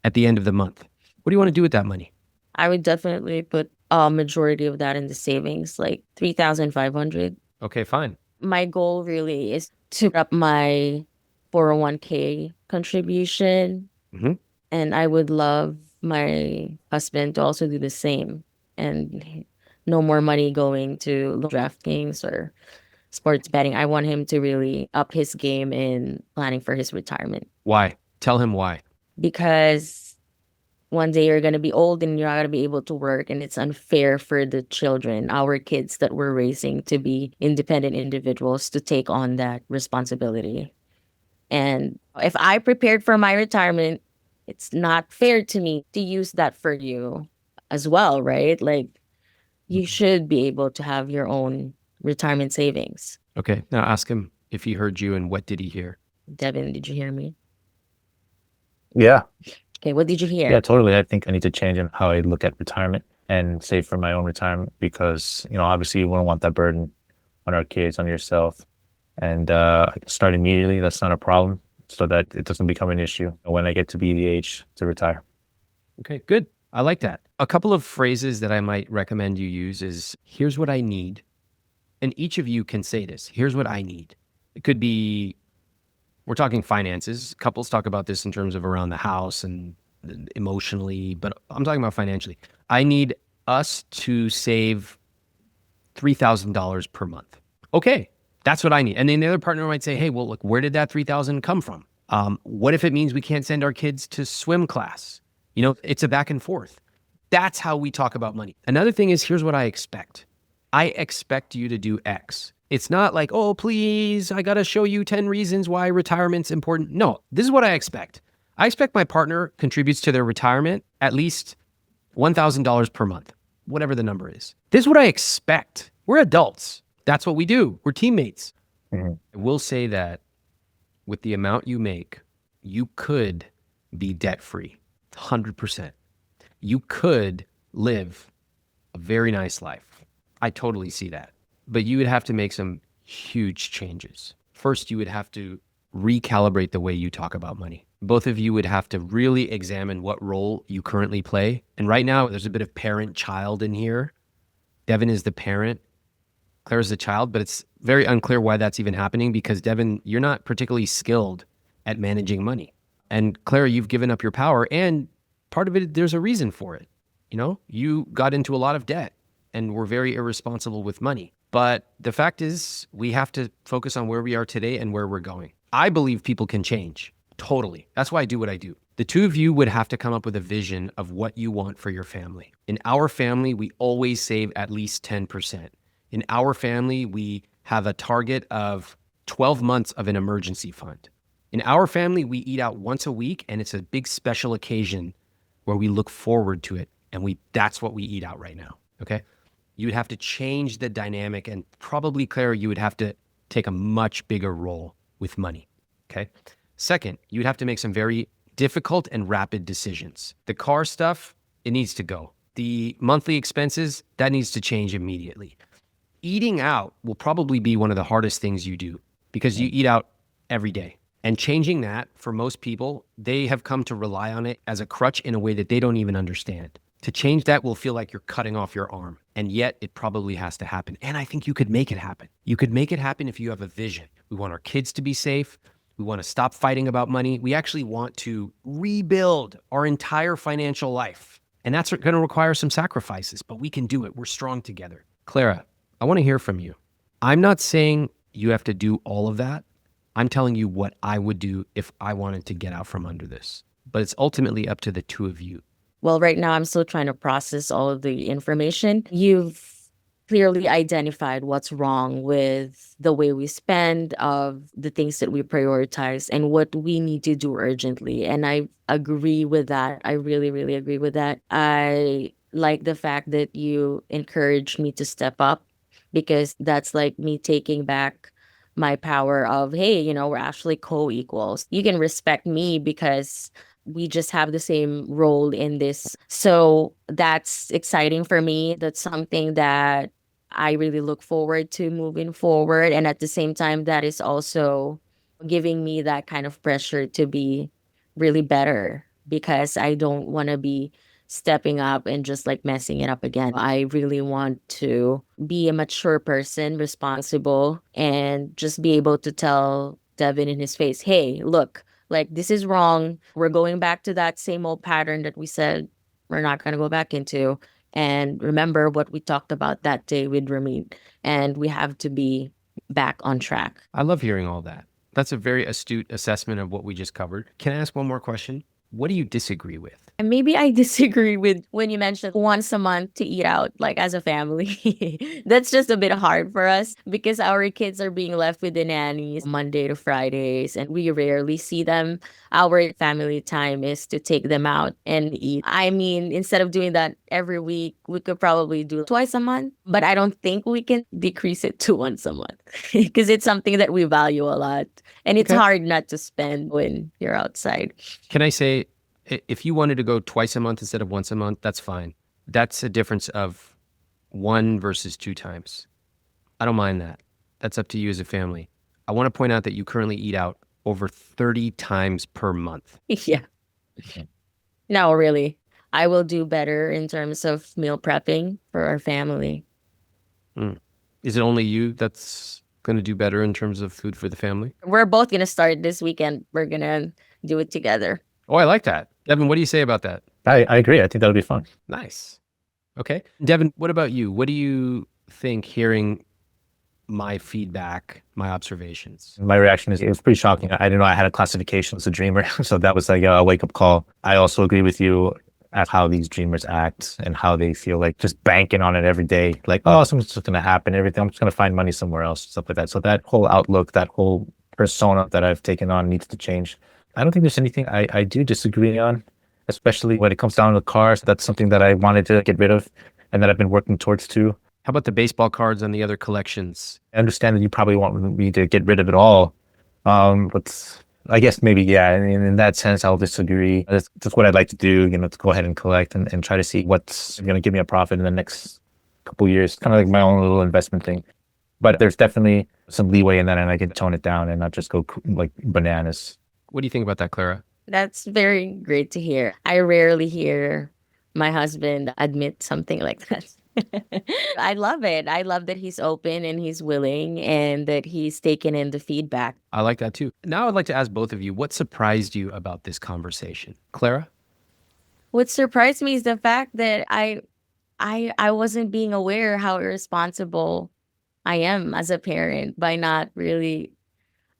Speaker 4: at the end of the month. What do you want to do with that money?
Speaker 1: I would definitely put a majority of that in the savings, like 3,500.
Speaker 4: Okay, fine.
Speaker 1: My goal really is to up my 401k contribution. And I would love my husband to also do the same. And no more money going to DraftKings or sports betting. I want him to really up his game in planning for his retirement.
Speaker 4: Why? Tell him why.
Speaker 1: Because one day you're going to be old and you're not going to be able to work, and it's unfair for the children, our kids that we're raising, to be independent individuals, to take on that responsibility. And if I prepared for my retirement, it's not fair to me to use that for you as well, right? Like, you should be able to have your own retirement savings.
Speaker 4: Okay, now ask him if he heard you and what did he hear?
Speaker 1: Devin, did you hear me?
Speaker 2: Yeah.
Speaker 1: Okay, what did you hear?
Speaker 2: Yeah, totally. I think I need to change in how I look at retirement and save for my own retirement because, obviously you wouldn't want that burden on our kids, on yourself. And I can start immediately. That's not a problem, so that it doesn't become an issue when I get to be the age to retire.
Speaker 4: Okay, good. I like that. A couple of phrases that I might recommend you use is, here's what I need. And each of you can say this. Here's what I need. It could be, we're talking finances. Couples talk about this in terms of around the house and emotionally, but I'm talking about financially. I need us to save $3,000 per month. Okay, that's what I need. And then the other partner might say, hey, well, look, where did that $3,000 come from? What if it means we can't send our kids to swim class? It's a back and forth. That's how we talk about money. Another thing is, here's what I expect. I expect you to do X. It's not like, oh, please, I got to show you 10 reasons why retirement's important. No, this is what I expect. I expect my partner contributes to their retirement at least $1,000 per month, whatever the number is. This is what I expect. We're adults. That's what we do. We're teammates. I will say that with the amount you make, you could be debt-free. 100%. You could live a very nice life. I totally see that. But you would have to make some huge changes. First, you would have to recalibrate the way you talk about money. Both of you would have to really examine what role you currently play. And right now, there's a bit of parent-child in here. Devin is the parent. Clara's the child, but it's very unclear why that's even happening because, Devin, you're not particularly skilled at managing money. And Clara, you've given up your power, and part of it, there's a reason for it. You got into a lot of debt and were very irresponsible with money. But the fact is, we have to focus on where we are today and where we're going. I believe people can change. Totally. That's why I do what I do. The two of you would have to come up with a vision of what you want for your family. In our family, we always save at least 10%. In our family, we have a target of 12 months of an emergency fund. In our family, we eat out once a week, and it's a big special occasion where we look forward to it, and that's what we eat out right now, okay? You would have to change the dynamic, and probably, Clara, you would have to take a much bigger role with money, okay? Second, you would have to make some very difficult and rapid decisions. The car stuff, it needs to go. The monthly expenses, that needs to change immediately. Eating out will probably be one of the hardest things you do because you eat out every day. And changing that, for most people, they have come to rely on it as a crutch in a way that they don't even understand. To change that will feel like you're cutting off your arm. And yet it probably has to happen. And I think you could make it happen. You could make it happen if you have a vision. We want our kids to be safe. We want to stop fighting about money. We actually want to rebuild our entire financial life. And that's going to require some sacrifices, but we can do it. We're strong together. Clara, I want to hear from you. I'm not saying you have to do all of that. I'm telling you what I would do if I wanted to get out from under this. But it's ultimately up to the two of you.
Speaker 1: Well, right now I'm still trying to process all of the information. You've clearly identified what's wrong with the way we spend, of the things that we prioritize, and what we need to do urgently. And I agree with that. I really, really agree with that. I like the fact that you encouraged me to step up, because that's like me taking back my power of, hey, we're actually co-equals. You can respect me because we just have the same role in this. So that's exciting for me. That's something that I really look forward to moving forward. And at the same time, that is also giving me that kind of pressure to be really better, because I don't want to be stepping up and just like messing it up again. I really want to be a mature person, responsible, and just be able to tell Devin in his face, hey, look, like, this is wrong. We're going back to that same old pattern that we said we're not going to go back into. And remember what we talked about that day with Ramit. And we have to be back on track.
Speaker 4: I love hearing all that. That's a very astute assessment of what we just covered. Can I ask one more question? What do you disagree with?
Speaker 1: And maybe I disagree with when you mentioned once a month to eat out, like as a family. That's just a bit hard for us because our kids are being left with the nannies Monday to Fridays, and we rarely see them. Our family time is to take them out and eat. I mean, instead of doing that every week, we could probably do twice a month, but I don't think we can decrease it to once a month because it's something that we value a lot. And it's
Speaker 4: Okay.
Speaker 1: hard not to spend when you're outside.
Speaker 4: Can I say, if you wanted to go twice a month instead of once a month, that's fine. That's a difference of 1 versus 2 times. I don't mind that. That's up to you as a family. I want to point out that you currently eat out over 30 times per month.
Speaker 1: Yeah. No, really. I will do better in terms of meal prepping for our family.
Speaker 4: Is it only you that's going to do better in terms of food for the family?
Speaker 1: We're both going to start this weekend. We're going to do it together.
Speaker 4: Oh, I like that. Devin, what do you say about that?
Speaker 2: I agree. I think that'll be fun.
Speaker 4: Nice. Okay. Devin, what about you? What do you think hearing my feedback, my observations?
Speaker 2: My reaction is it was pretty shocking. I didn't know I had a classification as a dreamer. So that was like a wake up call. I also agree with you at how these dreamers act and how they feel like just banking on it every day. Like, oh, something's just going to happen. Everything. I'm just going to find money somewhere else, stuff like that. So that whole outlook, that whole persona that I've taken on needs to change. I don't think there's anything I do disagree on, especially when it comes down to cars. That's something that I wanted to get rid of and that I've been working towards too.
Speaker 4: How about the baseball cards and the other collections?
Speaker 2: I understand that you probably want me to get rid of it all. But I guess maybe, yeah, in that sense, I'll disagree. That's what I'd like to do, to go ahead and collect and try to see what's going to give me a profit in the next couple years. Kind of like my own little investment thing. But there's definitely some leeway in that, and I can tone it down and not just go like bananas.
Speaker 4: What do you think about that, Clara?
Speaker 1: That's very great to hear. I rarely hear my husband admit something like that. I love it. I love that he's open and he's willing and that he's taken in the feedback.
Speaker 4: I like that too. Now I'd like to ask both of you, what surprised you about this conversation? Clara?
Speaker 1: What surprised me is the fact that I wasn't being aware how irresponsible I am as a parent by not really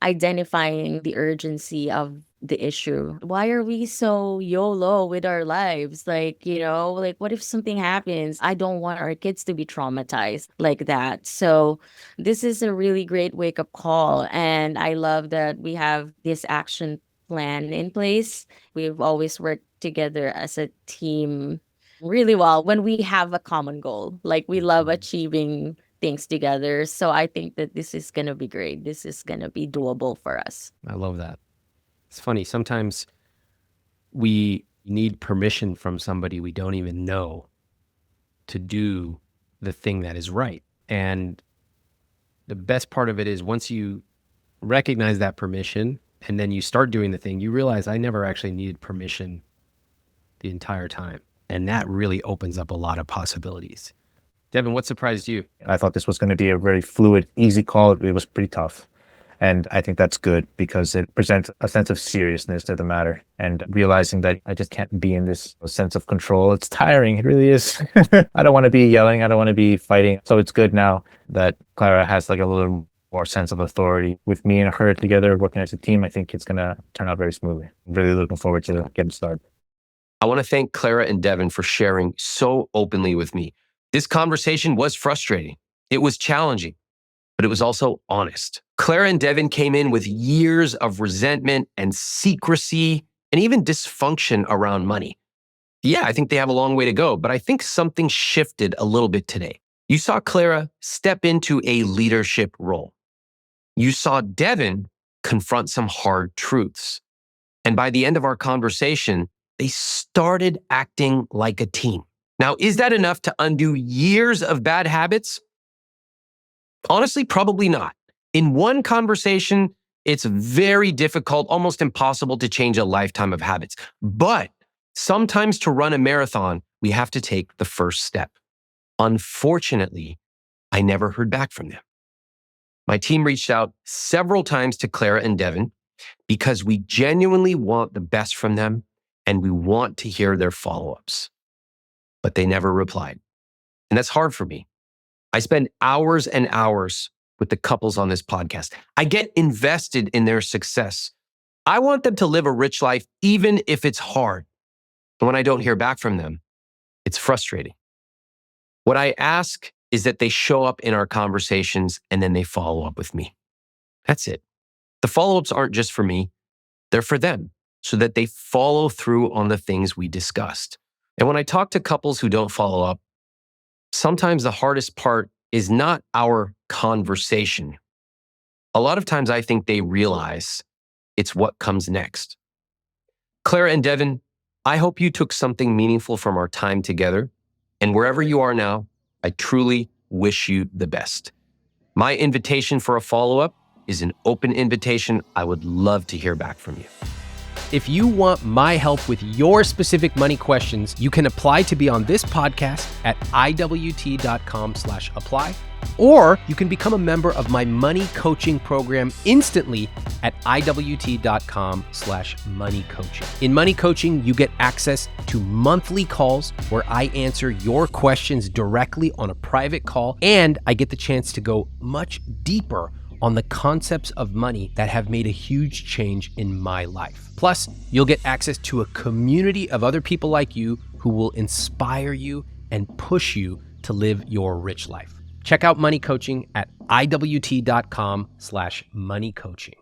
Speaker 1: identifying the urgency of the issue. Why are we so YOLO with our lives? Like, like what if something happens? I don't want our kids to be traumatized like that. So this is a really great wake up call. And I love that we have this action plan in place. We've always worked together as a team really well when we have a common goal. Like we love achieving things together. So I think that this is going to be great. This is going to be doable for us.
Speaker 4: I love that. It's funny. Sometimes we need permission from somebody we don't even know to do the thing that is right. And the best part of it is once you recognize that permission and then you start doing the thing, you realize I never actually needed permission the entire time. And that really opens up a lot of possibilities. Devin, what surprised you?
Speaker 2: I thought this was going to be a very fluid, easy call. It was pretty tough. And I think that's good because it presents a sense of seriousness to the matter and realizing that I just can't be in this sense of control. It's tiring. It really is. I don't want to be yelling. I don't want to be fighting. So it's good now that Clara has like a little more sense of authority with me and her together working as a team. I think it's going to turn out very smoothly. I'm really looking forward to getting started.
Speaker 3: I want to thank Clara and Devin for sharing so openly with me. This conversation was frustrating. It was challenging, but it was also honest. Clara and Devin came in with years of resentment and secrecy and even dysfunction around money. Yeah, I think they have a long way to go, but I think something shifted a little bit today. You saw Clara step into a leadership role. You saw Devin confront some hard truths. And by the end of our conversation, they started acting like a team. Now, is that enough to undo years of bad habits? Honestly, probably not. In one conversation, it's very difficult, almost impossible to change a lifetime of habits. But sometimes to run a marathon, we have to take the first step. Unfortunately, I never heard back from them. My team reached out several times to Clara and Devin because we genuinely want the best from them and we want to hear their follow-ups. But they never replied. And that's hard for me. I spend hours and hours with the couples on this podcast. I get invested in their success. I want them to live a rich life, even if it's hard. And when I don't hear back from them, it's frustrating. What I ask is that they show up in our conversations and then they follow up with me. That's it. The follow-ups aren't just for me. They're for them so that they follow through on the things we discussed. And when I talk to couples who don't follow up, sometimes the hardest part is not our conversation. A lot of times I think they realize it's what comes next. Clara and Devin, I hope you took something meaningful from our time together. And wherever you are now, I truly wish you the best. My invitation for a follow-up is an open invitation. I would love to hear back from you.
Speaker 4: If you want my help with your specific money questions, you can apply to be on this podcast at iwt.com/apply, or you can become a member of my money coaching program instantly at iwt.com/moneycoaching. In money coaching, you get access to monthly calls where I answer your questions directly on a private call, and I get the chance to go much deeper on the concepts of money that have made a huge change in my life. Plus, you'll get access to a community of other people like you who will inspire you and push you to live your rich life. Check out money coaching at iwt.com/moneycoaching.